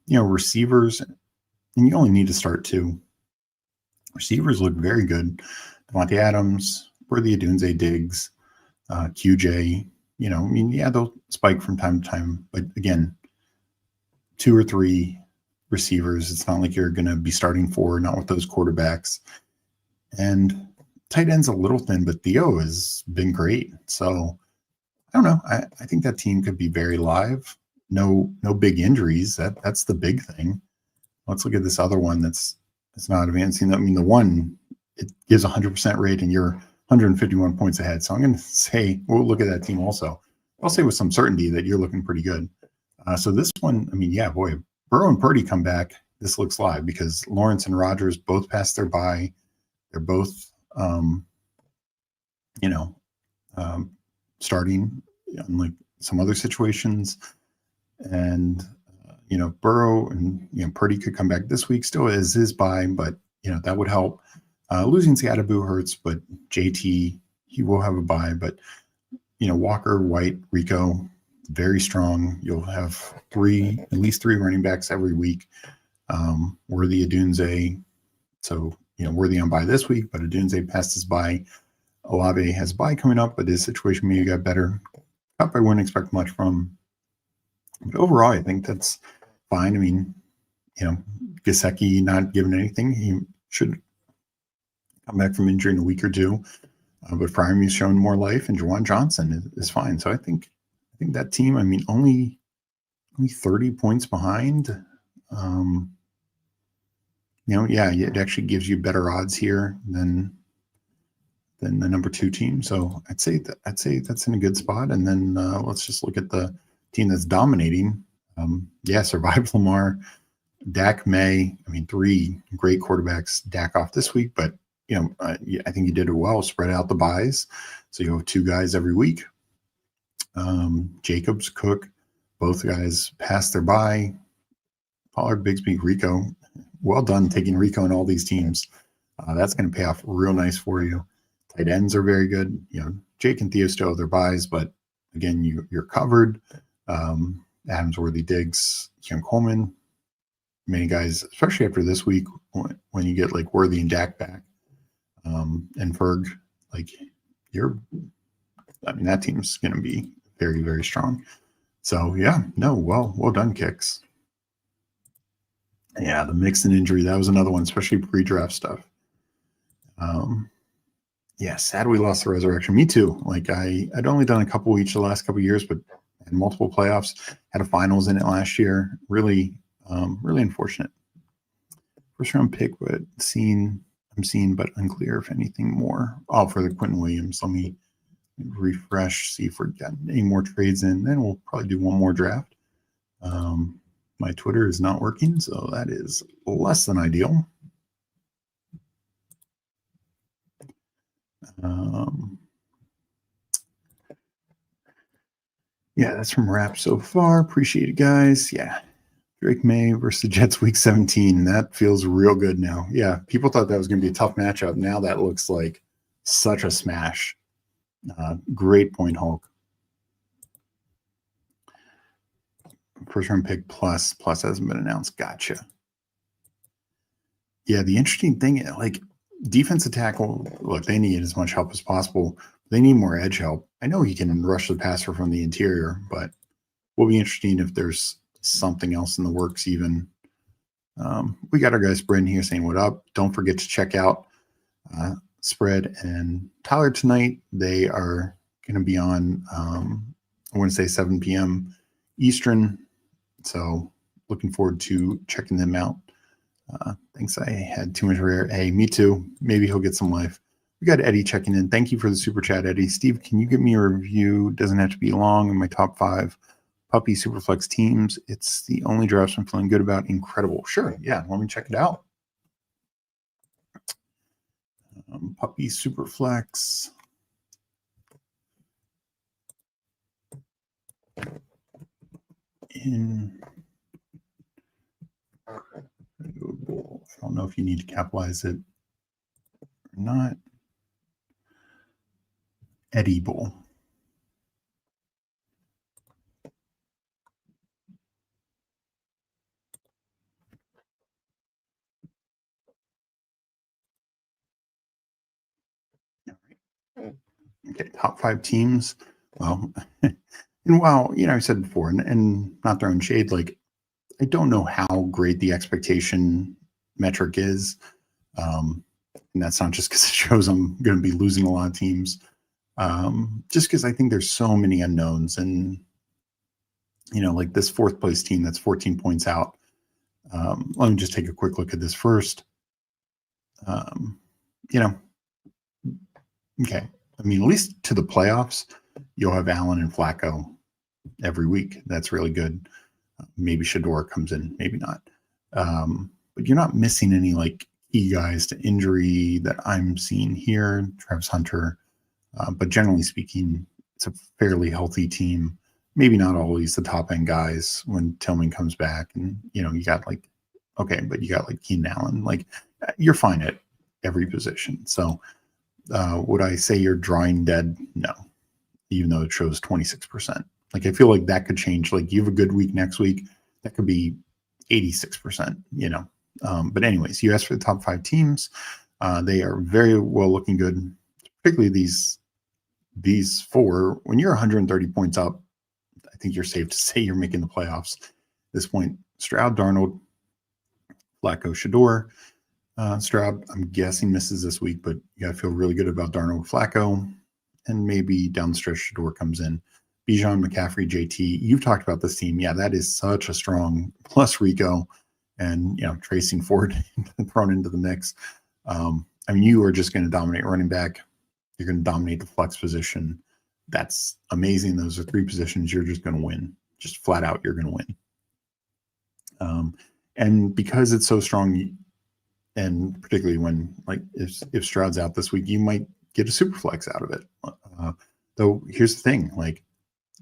Receivers, and you only need to start 2. Receivers look very good. Devontae Adams, Worthy Adunze, Diggs, QJ. They'll spike from time to time, but again, 2 or 3 receivers. It's not like you're going to be starting 4, not with those quarterbacks. And tight end's a little thin, but Theo has been great. So I don't know. I think that team could be very live. No big injuries. That's the big thing. Let's look at this other one that's not advancing. I mean, the one, it gives 100% rate and you're 151 points ahead. So I'm going to say, we'll look at that team also. I'll say with some certainty that you're looking pretty good. So this one, I mean, yeah, boy, Burrow and Purdy come back. This looks live because Lawrence and Rodgers both passed their bye. They're both, starting unlike some other situations. And, Burrow and, Purdy could come back this week. Still is his bye, but, that would help. Losing Scadaboo hurts, but JT, he will have a bye. But, Walker, White, Rico, very strong. You'll have at least three running backs every week. Worthy Adunze. So, Worthy on bye this week, but Adunze passed his bye. Olave has bye coming up, but his situation maybe got better. Cup I wouldn't expect much from. But overall, I think that's fine. I mean, Gesicki not given anything. He should come back from injury in a week or 2. But Fryermuth's shown more life, and Juwan Johnson is fine. So I think that team, I mean, only 30 points behind. It actually gives you better odds here than the number 2 team. So I'd say that's in a good spot. And then let's just look at the team that's dominating. Survive Lamar, Dak May. I mean, 3 great quarterbacks. Dak off this week, but I think you did it well. Spread out the buys, so you have 2 guys every week. Jacobs, Cook, both guys passed their bye. Pollard, Bigsby, Rico. Well done taking Rico in all these teams. That's going to pay off real nice for you. Tight ends are very good. Jake and Theo still have their buys, but again, you're covered. Adams, Worthy, Diggs, Keon Coleman. Many guys, especially after this week, when you get like Worthy and Dak back, and Ferg, that team's going to be very, very strong. So well done, Kicks. Yeah, the Mixon injury, that was another one, especially pre-draft stuff. Sad we lost the resurrection. Me too. I'd only done a couple each the last couple of years, but had multiple playoffs, had a finals in it last year. Really, really unfortunate. First round pick, but I'm seeing, but unclear if anything more. Oh, for the Quentin Williams. Let me refresh, see if we're getting any more trades in. Then we'll probably do one more draft. My Twitter is not working, so that is less than ideal. That's from Rap so far. Appreciate it, guys. Yeah. Drake May versus the Jets week 17. That feels real good now. Yeah, people thought that was going to be a tough matchup. Now that looks like such a smash. Great point, Hulk. First round pick plus hasn't been announced. Gotcha. Yeah, the interesting thing, defensive tackle, look, they need as much help as possible. They need more edge help. I know he can rush the passer from the interior, but will be interesting if there's something else in the works even. We got our guy Spread here saying what up. Don't forget to check out Spread and Tyler tonight. They are going to be on, I want to say 7 p.m. Eastern. So looking forward to checking them out. Thanks. I had too much rare. Hey, me too. Maybe he'll get some life. We got Eddie checking in. Thank you for the super chat, Eddie. Steve, can you give me a review? Doesn't have to be long. In my top 5 Puppy Superflex teams. It's the only drafts I'm feeling good about. Incredible. Sure. Yeah. Let me check it out. Puppy Superflex. In I don't know if you need to capitalize it or not. edible. Okay, top 5 teams. Well, and while, I said before, and not throwing shade, like, I don't know how great the expectation metric is. And that's not just because it shows I'm going to be losing a lot of teams. Just because I think there's so many unknowns. And, like this 4th place team that's 14 points out. Let me just take a quick look at this first. Okay. I mean, at least to the playoffs, you'll have Allen and Flacco every week. That's really good. Maybe Shador comes in, maybe not. But you're not missing any like key guys to injury that I'm seeing here. Travis Hunter. But generally speaking, it's a fairly healthy team. Maybe not always the top end guys when Tillman comes back. And, you got but you got like Keenan Allen. Like, you're fine at every position. So, would I say you're drawing dead? No, even though it shows 26%. Like, I feel like that could change. Like, you have a good week next week, that could be 86%, But anyways, you asked for the top 5 teams. They are very well looking good, particularly these 4. When you're 130 points up, I think you're safe to say you're making the playoffs at this point. Stroud, Darnold, Flacco, Shador. Stroud, I'm guessing misses this week, but you got to feel really good about Darnold, Flacco, and maybe down the stretch, Shador comes in. Bijan, McCaffrey, JT. You've talked about this team. Yeah, that is such a strong plus Rico, and Tracing Ford thrown into the mix. You are just going to dominate running back. You're going to dominate the flex position. That's amazing. Those are 3 positions you're just going to win. Just flat out, you're going to win. And because it's so strong, and particularly when, like, if Stroud's out this week, you might get a super flex out of it. Though here's the thing, like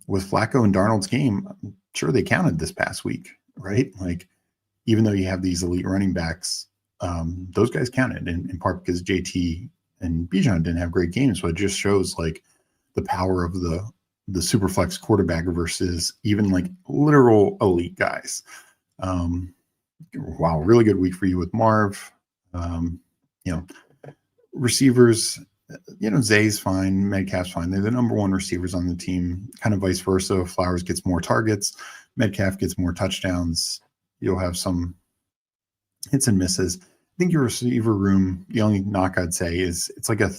with Flacco and Darnold's game, I'm sure they counted this past week, right? Like, even though you have these elite running backs, those guys counted in part because JT and Bijan didn't have great games. So it just shows like the power of the super flex quarterback versus even like literal elite guys. Wow, really good week for you with Marv. Receivers, Zay's fine, Metcalf's fine. They're the number 1 receivers on the team, kind of vice versa. Flowers gets more targets, Metcalf gets more touchdowns. You'll have some hits and misses. I think your receiver room, the only knock I'd say is it's like a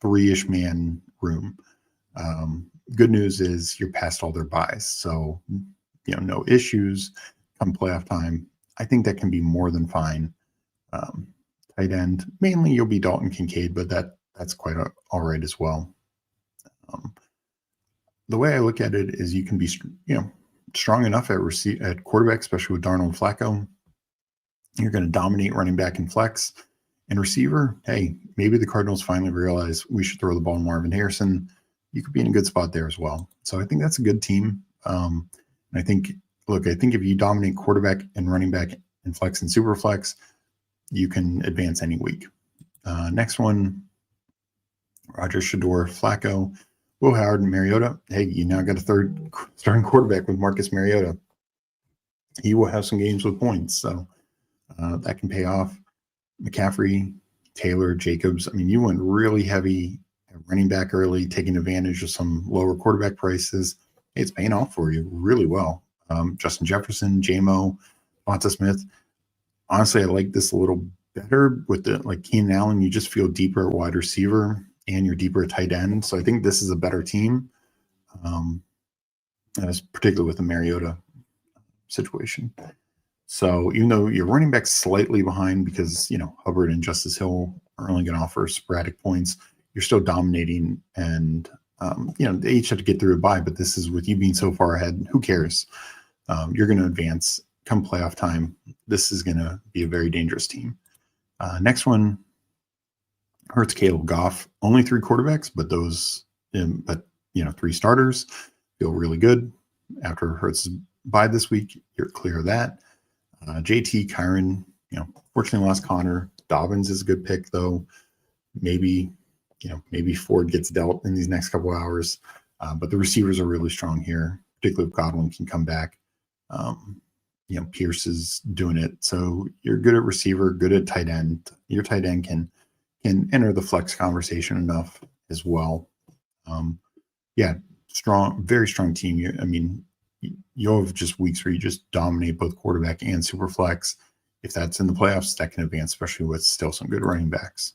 3-ish man room. Good news is you're past all their buys. So, no issues come playoff time. I think that can be more than fine. Tight end, mainly you'll be Dalton Kincaid, but that's quite all right as well. The way I look at it is you can be, strong enough at quarterback, especially with Darnold and Flacco. You're going to dominate running back and flex. And receiver, hey, maybe the Cardinals finally realize we should throw the ball to Marvin Harrison. You could be in a good spot there as well. So I think that's a good team. And I think if you dominate quarterback and running back and flex and super flex, you can advance any week. Next one, Rodgers, Shador, Flacco, Will Howard, and Mariota. Hey, you now got a 3rd starting quarterback with Marcus Mariota. He will have some games with points, so that can pay off. McCaffrey, Taylor, Jacobs. You went really heavy at running back early, taking advantage of some lower quarterback prices. Hey, it's paying off for you really well. Justin Jefferson, J-Mo, Devonta Smith. Honestly, I like this a little better with Keenan Allen. You just feel deeper at wide receiver and you're deeper at tight end. So I think this is a better team, particularly with the Mariota situation. So even though your running back's slightly behind because, Hubbard and Justice Hill are only going to offer sporadic points, you're still dominating. And, they each have to get through a bye, but this is with you being so far ahead. Who cares? You're going to advance come playoff time. This is going to be a very dangerous team. Next one, Hurts, Caleb, Goff. Only 3 quarterbacks, but 3 starters feel really good. After Hurts' bye this week, you're clear of that. JT, Kyron, fortunately lost Connor. Dobbins is a good pick, though. Maybe maybe Ford gets dealt in these next couple hours. But the receivers are really strong here, particularly if Godwin can come back. Pierce is doing it. So you're good at receiver, good at tight end. Your tight end can enter the flex conversation enough as well. Strong, very strong team. You'll have just weeks where you just dominate both quarterback and super flex. If that's in the playoffs, that can advance, especially with still some good running backs.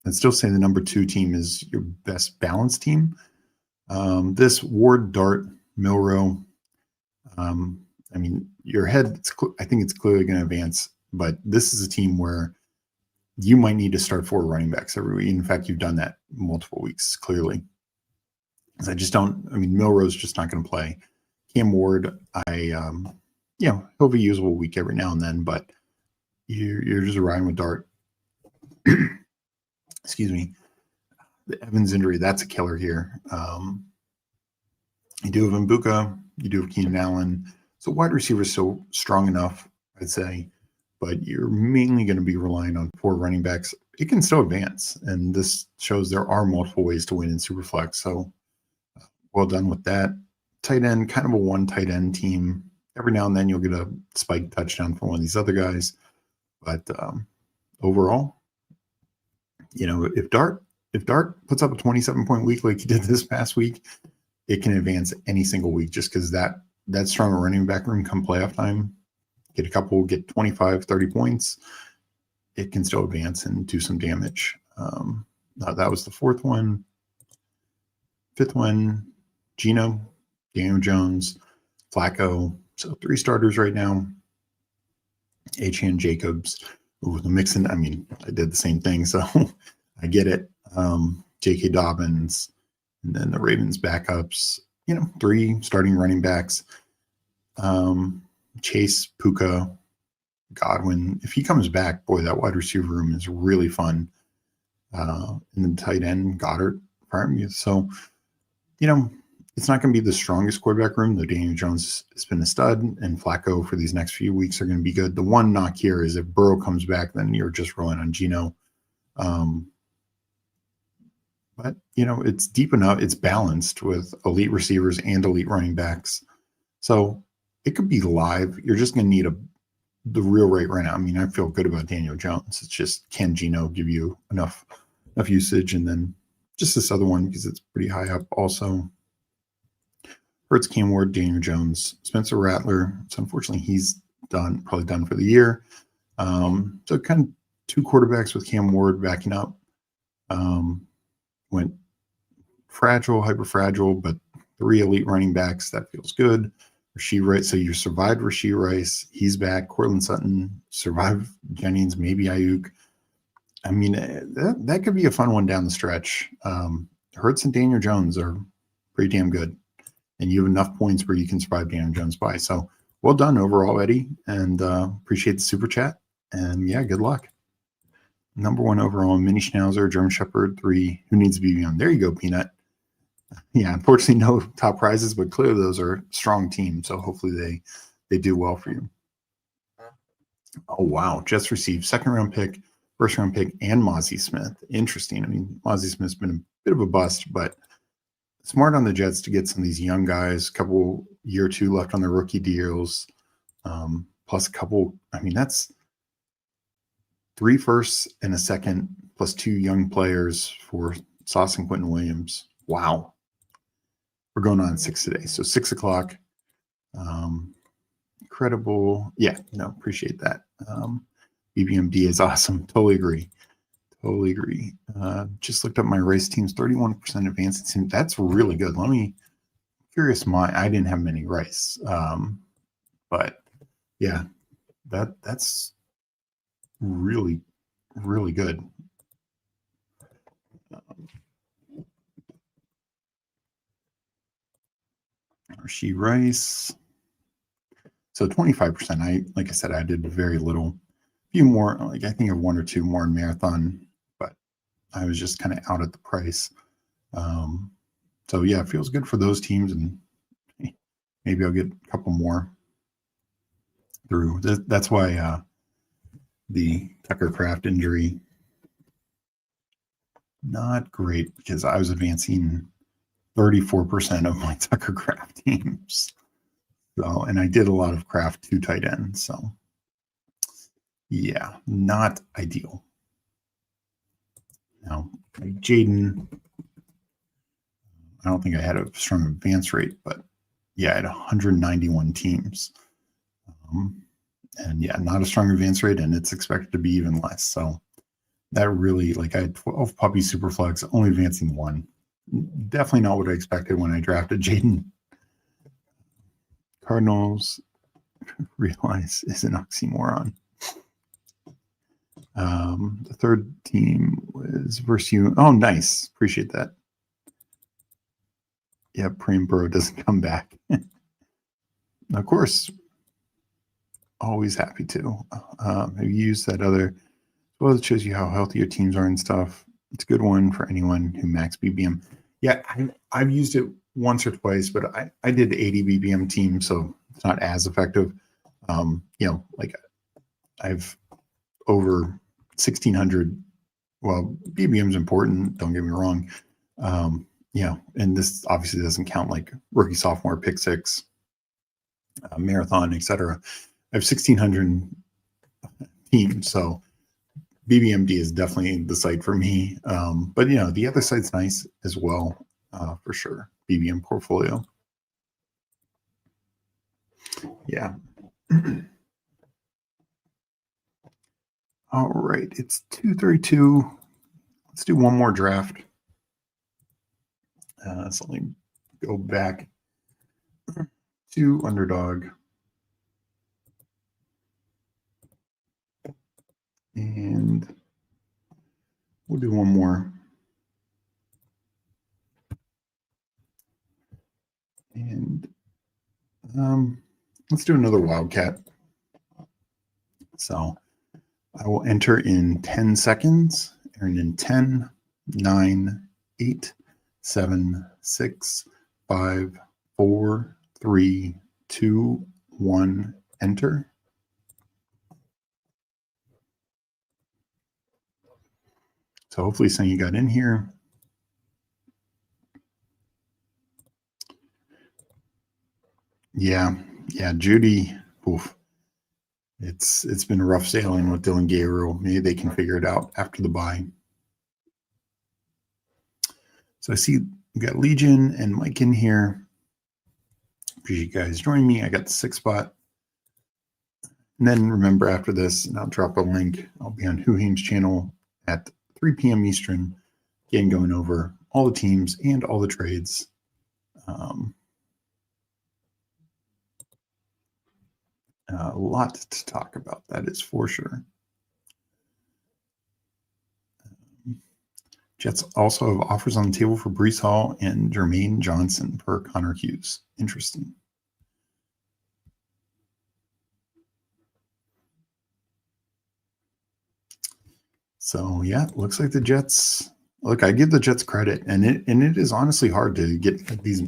I'd still say the number 2 team is your best balanced team. This Ward, Dart, Milrow, your head, I think it's clearly going to advance, but this is a team where you might need to start 4 running backs every week. In fact, you've done that multiple weeks, clearly. Because Milrow's just not going to play. Cam Ward, he'll be a usable week every now and then, but you're just riding with Dart. Excuse me. The Evans injury, that's a killer here. You do have Mbuka, you do have Keenan Allen. So wide receiver is still strong enough, I'd say, but you're mainly going to be relying on 4 running backs. It can still advance, and this shows there are multiple ways to win in Superflex. So well done with that. Tight end, kind of a 1 tight end team. Every now and then you'll get a spike touchdown from one of these other guys. But overall, if Dart puts up a 27-point week like he did this past week, it can advance any single week just because that strong running back room come playoff time, get 25, 30 points, it can still advance and do some damage. That was the 4th one. 5th one, Geno, Daniel Jones, Flacco. So 3 starters right now. Achane, Jacobs. Ooh, the Mixon. I did the same thing, so I get it. J.K. Dobbins, and then the Ravens backups. 3 starting running backs. Chase, Puka, Godwin. If he comes back, boy, that wide receiver room is really fun. And then tight end, Goddard, So, it's not going to be the strongest quarterback room, though Daniel Jones has been a stud, and Flacco for these next few weeks are going to be good. The one knock here is if Burrow comes back, then you're just relying on Geno. But, it's deep enough. It's balanced with elite receivers and elite running backs. So it could be live. You're just going to need the real rate right now. I feel good about Daniel Jones. It's just, can Geno give you enough usage? And then just this other one, because it's pretty high up also. Hurts, Cam Ward, Daniel Jones, Spencer Rattler. So unfortunately, he's probably done for the year. So kind of 2 quarterbacks with Cam Ward backing up. Went fragile, hyper fragile, but 3 elite running backs. That feels good. Rashee Rice. So you survived Rashee Rice. He's back. Cortland Sutton survived Jennings, maybe Ayuk. That could be a fun one down the stretch. Hurts and Daniel Jones are pretty damn good. And you have enough points where you can survive Daniel Jones by. So well done overall, Eddie. And appreciate the super chat. And yeah, good luck. Number 1 overall, Mini Schnauzer, German Shepherd, 3. Who needs to be beyond? There you go, Peanut. Yeah, unfortunately, no top prizes, but clearly those are strong teams. So hopefully they do well for you. Oh, wow. Just received 2nd round pick, 1st round pick, and Mozzie Smith. Interesting. Mozzie Smith's been a bit of a bust, but smart on the Jets to get some of these young guys, couple year or 2 left on their rookie deals, plus a couple. That's 3 firsts and a 2nd, plus 2 young players for Sauce and Quentin Williams. Wow. We're going on 6 today. So 6 o'clock. Incredible. Yeah, appreciate that. BBMD is awesome. Totally agree. Just looked up my race teams, 31% advanced team. That's really good. Curious, I didn't have many rice. But yeah, that's really, really good. Rashee Rice. So 25%. Like I said, I did very little. A few more, I think of 1 or 2 more in marathon, but I was just kind of out at the price. So yeah, it feels good for those teams, and maybe I'll get a couple more through. That's why the Tucker Craft injury not great because I was advancing 34% of my Tucker Craft teams. So, and I did a lot of craft 2 tight ends. So, yeah, not ideal. Now, Jaden, I don't think I had a strong advance rate, but yeah, I had 191 teams. And yeah, not a strong advance rate, and it's expected to be even less. So that really, like, I had 12 puppy superflex, only advancing 1. Definitely not what I expected when I drafted Jaden. Cardinals, realize, is an oxymoron. The third team was versus you. Oh, nice. Appreciate that. Yeah, Prem Bro doesn't come back. Of course, always happy to. Have you used that other? Well, it shows you how healthy your teams are and stuff. It's a good one for anyone who max BBM. Yeah, I've used it once or twice, but I did 80 BBM team, so it's not as effective. Like I've over 1,600. Well, BBM is important. Don't get me wrong. And this obviously doesn't count like rookie, sophomore, pick six, marathon, etc. I have 1,600 teams, so BBMD is definitely the site for me. But the other site's nice as well, for sure. BBM portfolio. Yeah. All right, it's 2:32. Let's do one more draft. So let me go back to Underdog. And we'll do one more. And let's do another Wildcat. So I will enter in 10 seconds, and in 10, 9, 8, 7, 6, 5, 4, 3, 2, 1, enter. So hopefully some of you got in here. Yeah, Judy. Oof. It's been rough sailing with Dylan Gabriel. Maybe they can figure it out after the bye. So I see we got Legion and Mike in here. Appreciate you guys joining me. I got the 6th spot. And then remember, after this, and I'll drop a link, I'll be on Huheim's channel at 3 p.m. Eastern, again going over all the teams and all the trades. A lot to talk about, that is for sure. Jets also have offers on the table for Breece Hall and Jermaine Johnson per Connor Hughes. Interesting. So yeah, looks like the Jets. Look, I give the Jets credit, and it is honestly hard to get these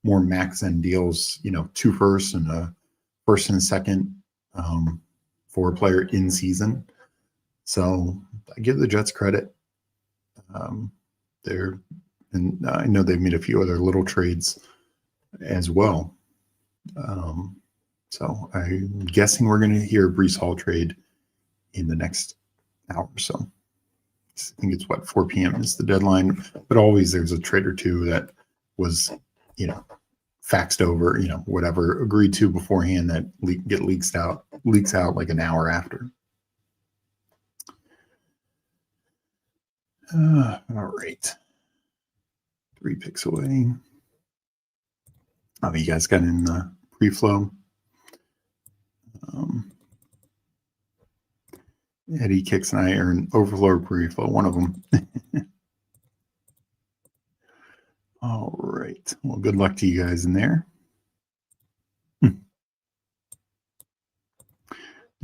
more max end deals. 2 firsts and a first and a second for a player in season. So I give the Jets credit. And I know they've made a few other little trades as well. So I'm guessing we're going to hear a Breece Hall trade in the next hour or so. I think it's 4 p.m. is the deadline, but always there's a trade or two that was, faxed over, whatever, agreed to beforehand that leaks out like an hour after. All right. 3 picks away. You guys got in the pre-flow. Eddie Kicks and I are in overflow pre-flow, one of them. All right. Well, good luck to you guys in there. Make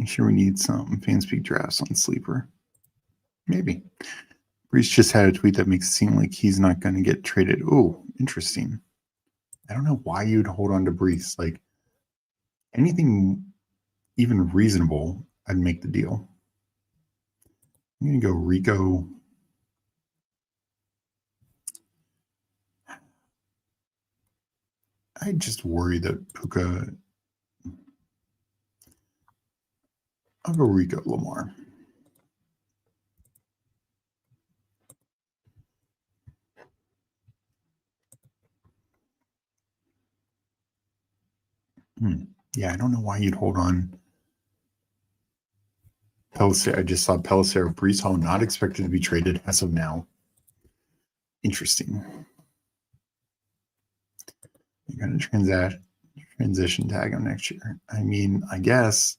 sure we need some Fanspeak drafts on Sleeper. Maybe. Breece just had a tweet that makes it seem like he's not going to get traded. Oh, interesting. I don't know why you'd hold on to Breece. Like, anything even reasonable, I'd make the deal. I'm going to go Rico. I just worry that Puka. I'll go Rico Lamar. Yeah, I don't know why you'd hold on. Pellicer, I just saw Pellicer, Brees Hall not expected to be traded as of now. Interesting. You're going to transition tag him next year. I mean, I guess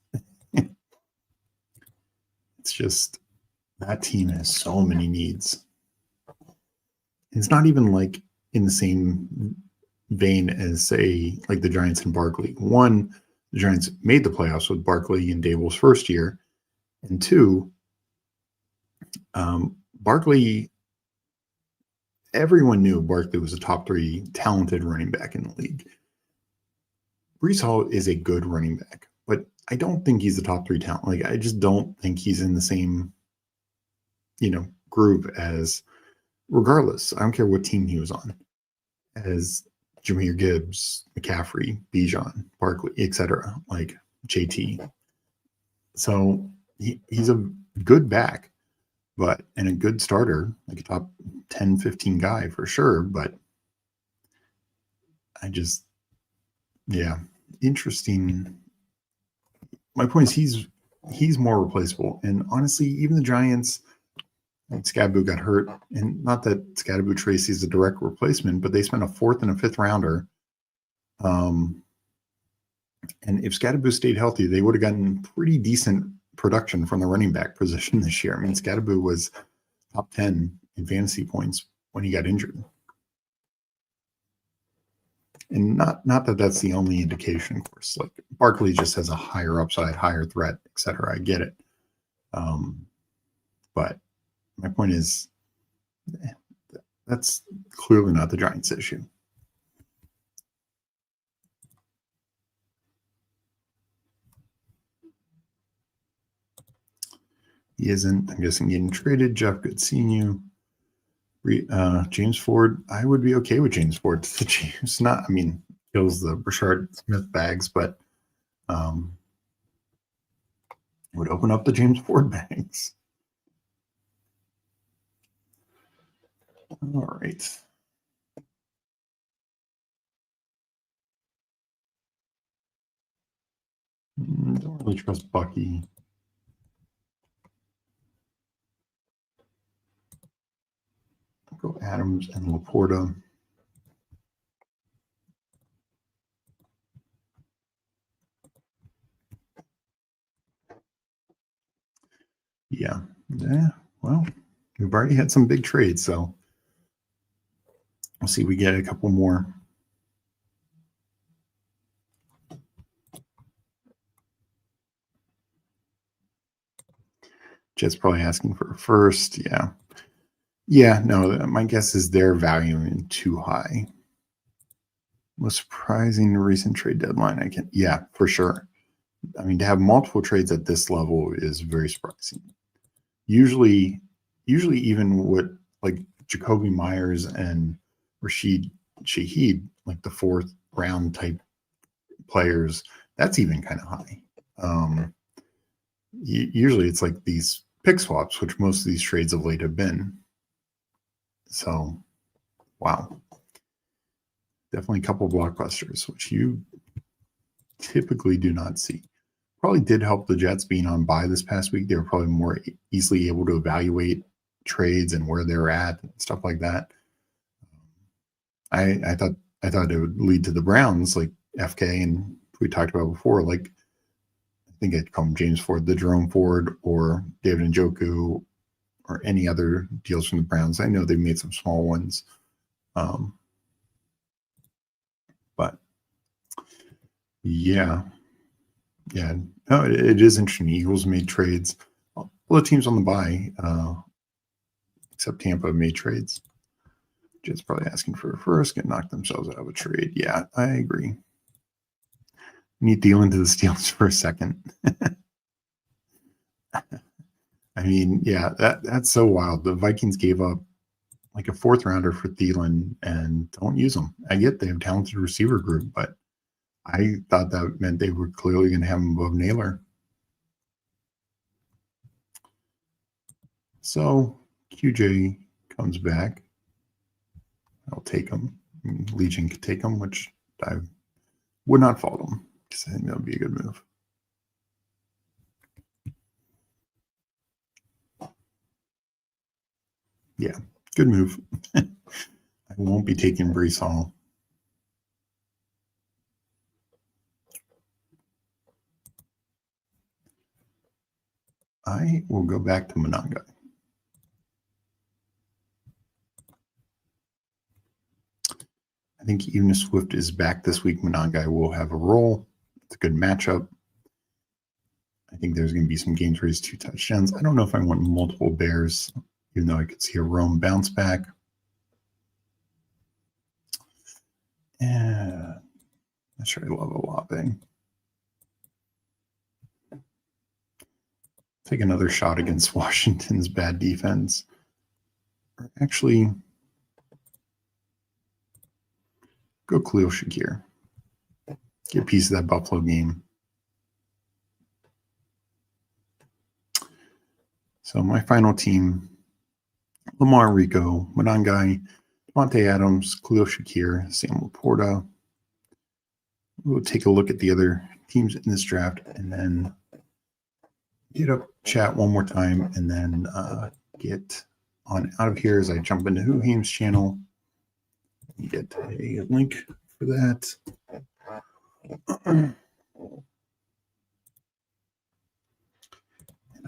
it's just that team has so many needs. It's not even like in the same vein as, say, like the Giants and Barkley. One, the Giants made the playoffs with Barkley in Dable's first year. And two, Barkley, everyone knew Barkley was a top 3 talented running back in the league. Brees Hall is a good running back, but I don't think he's a top 3 talent. Like, I just don't think he's in the same, group as, regardless, I don't care what team he was on, as Jahmyr Gibbs, McCaffrey, Bijan, Barkley, etc., like JT. So he's a good back, and a good starter, like a top 10, 15 guy for sure. But interesting. My point is he's more replaceable. And honestly, even the Giants, like Scadaboo got hurt, and not that Scadaboo Tracy is a direct replacement, but they spent a 4th and a 5th rounder. And if Scadaboo stayed healthy, they would have gotten pretty decent production from the running back position this year. I mean, Scadaboo was top 10 in fantasy points when he got injured. And not that that's the only indication, of course. Like, Barkley just has a higher upside, higher threat, etc. I get it. But my point is, that's clearly not the Giants' issue. He isn't, I'm guessing, getting traded. Jeff, good seeing you. James Ford, I would be okay with James Ford. The James, kills the Rashard Smith bags, but would open up the James Ford bags. All right. Don't really trust Bucky. Go Adams and Laporta. Yeah. Well, we've already had some big trades, so we'll see if we get a couple more. Jet's probably asking for a first. Yeah. Yeah, no, my guess is they're valuing too high. Most surprising recent trade deadline. Yeah, for sure. I mean, to have multiple trades at this level is very surprising. Usually even with like Jacoby Myers and Rashid Shaheed, like the 4th round type players, that's even kind of high. Usually it's like these pick swaps, which most of these trades of late have been. So, wow. Definitely a couple of blockbusters, which you typically do not see. Probably did help the Jets being on bye this past week. They were probably more easily able to evaluate trades and where they're at and stuff like that. I thought it would lead to the Browns, like FK, and we talked about before. Like, I think I'd call him James Ford, the Jerome Ford, or David Njoku, or any other deals from the Browns. I know they've made some small ones. But yeah. No, it is interesting. Eagles made trades. All the teams on the bye, except Tampa, made trades. Jets probably asking for a first, get knocked themselves out of a trade. Yeah, I agree. Need Thielen to the Steelers for a second. I mean, yeah, that's so wild. The Vikings gave up like a fourth rounder for Thielen and don't use them. I get they have a talented receiver group, but I thought that meant they were clearly going to have him above Naylor. So QJ comes back. I'll take him. Legion could take him, which I would not fault him because I think that would be a good move. Yeah, good move. I won't be taking Brees Hall. I will go back to Monangai. I think even if Swift is back this week, Monangai will have a role. It's a good matchup. I think there's going to be some games where he's 2 touchdowns. I don't know if I want multiple Bears, even though I could see a Rome bounce back. Yeah, I'm sure I love Olave. Take another shot against Washington's bad defense. Actually, go Khalil Shakir. Get a piece of that Buffalo game. So my final team, Lamar Rico, Monangai, Devontae Adams, Khalil Shakir, Sam Laporta. We'll take a look at the other teams in this draft and then get up chat one more time and then get on out of here as I jump into Whoheim's channel. You get a link for that. And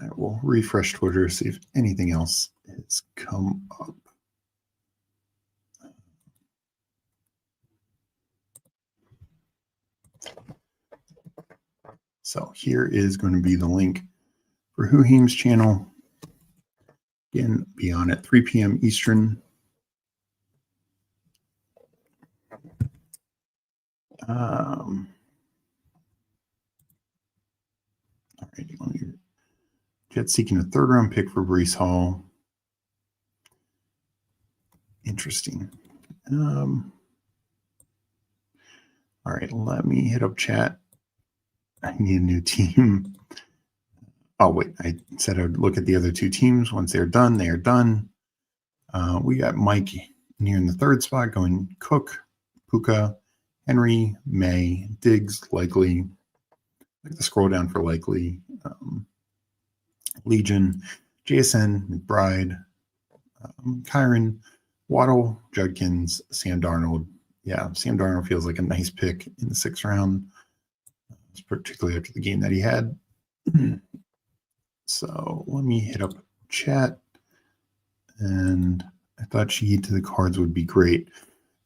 I will refresh Twitter, see if anything else has come up. So here is going to be the link for Whoheim's channel. Again, be on at 3 p.m. Eastern. All right, Jets seeking a 3rd round pick for Brees Hall. Interesting. All right, let me hit up chat. I need a new team. Oh, wait, I said I would look at the other 2 teams. Once they're done, they are done. We got Mike near in the 3rd spot going Cook, Puka, Henry, May, Diggs, Likely. Like the scroll down for Likely. Legion, JSN, McBride, Kyron, Waddle, Judkins, Sam Darnold. Yeah, Sam Darnold feels like a nice pick in the 6th round, particularly after the game that he had. So let me hit up chat. And I thought Sheed to the cards would be great.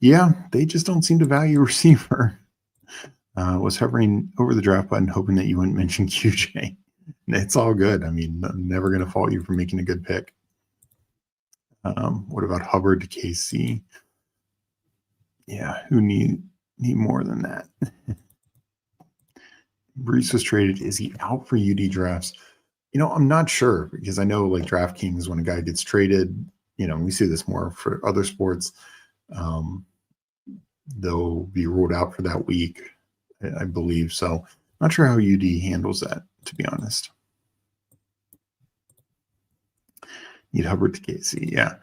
Yeah, they just don't seem to value receiver. Was hovering over the draft button, hoping that you wouldn't mention QJ. It's all good. I mean, I'm never going to fault you for making a good pick. What about Hubbard to KC? Yeah, who need more than that? Brees was traded. Is he out for UD drafts? You know, I'm not sure because I know like DraftKings, when a guy gets traded, you know, we see this more for other sports. They'll be ruled out for that week, I believe. So not sure how UD handles that, to be honest. Need Hubbard to KC. Yeah.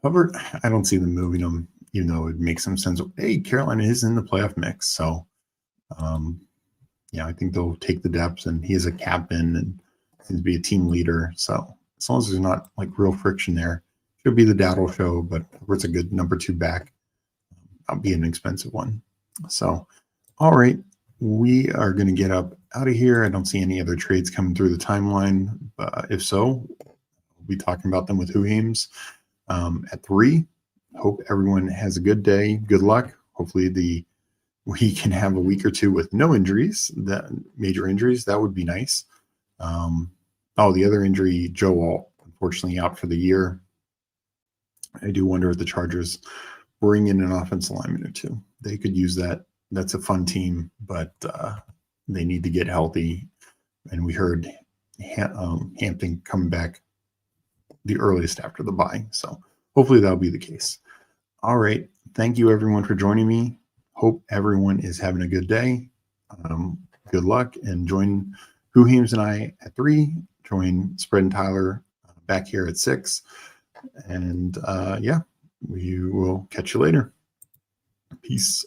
Hubbard, I don't see them moving him, even though it makes some sense. Hey, Carolina is in the playoff mix. So, yeah, I think they'll take the depths, and he is a captain and seems to be a team leader. So as long as there's not like real friction there, should be the Dowdle show, but Hubbard's a good number 2 back. I'll be an expensive one. So, all right, we are going to get up out of here. I don't see any other trades coming through the timeline. But if so, we'll be talking about them with Whoheim's at 3. Hope everyone has a good day. Good luck. Hopefully we can have a week or 2 with no injuries, major injuries. That would be nice. The other injury, Joe Alt, unfortunately out for the year. I do wonder if the Chargers bring in an offensive lineman or 2. They could use that. That's a fun team, but they need to get healthy. And we heard Hampton coming back the earliest after the bye. So hopefully that'll be the case. All right. Thank you everyone for joining me. Hope everyone is having a good day. Good luck, and join Huheems and I at 3. Join Spread and Tyler back here at 6. And yeah, we will catch you later. Peace.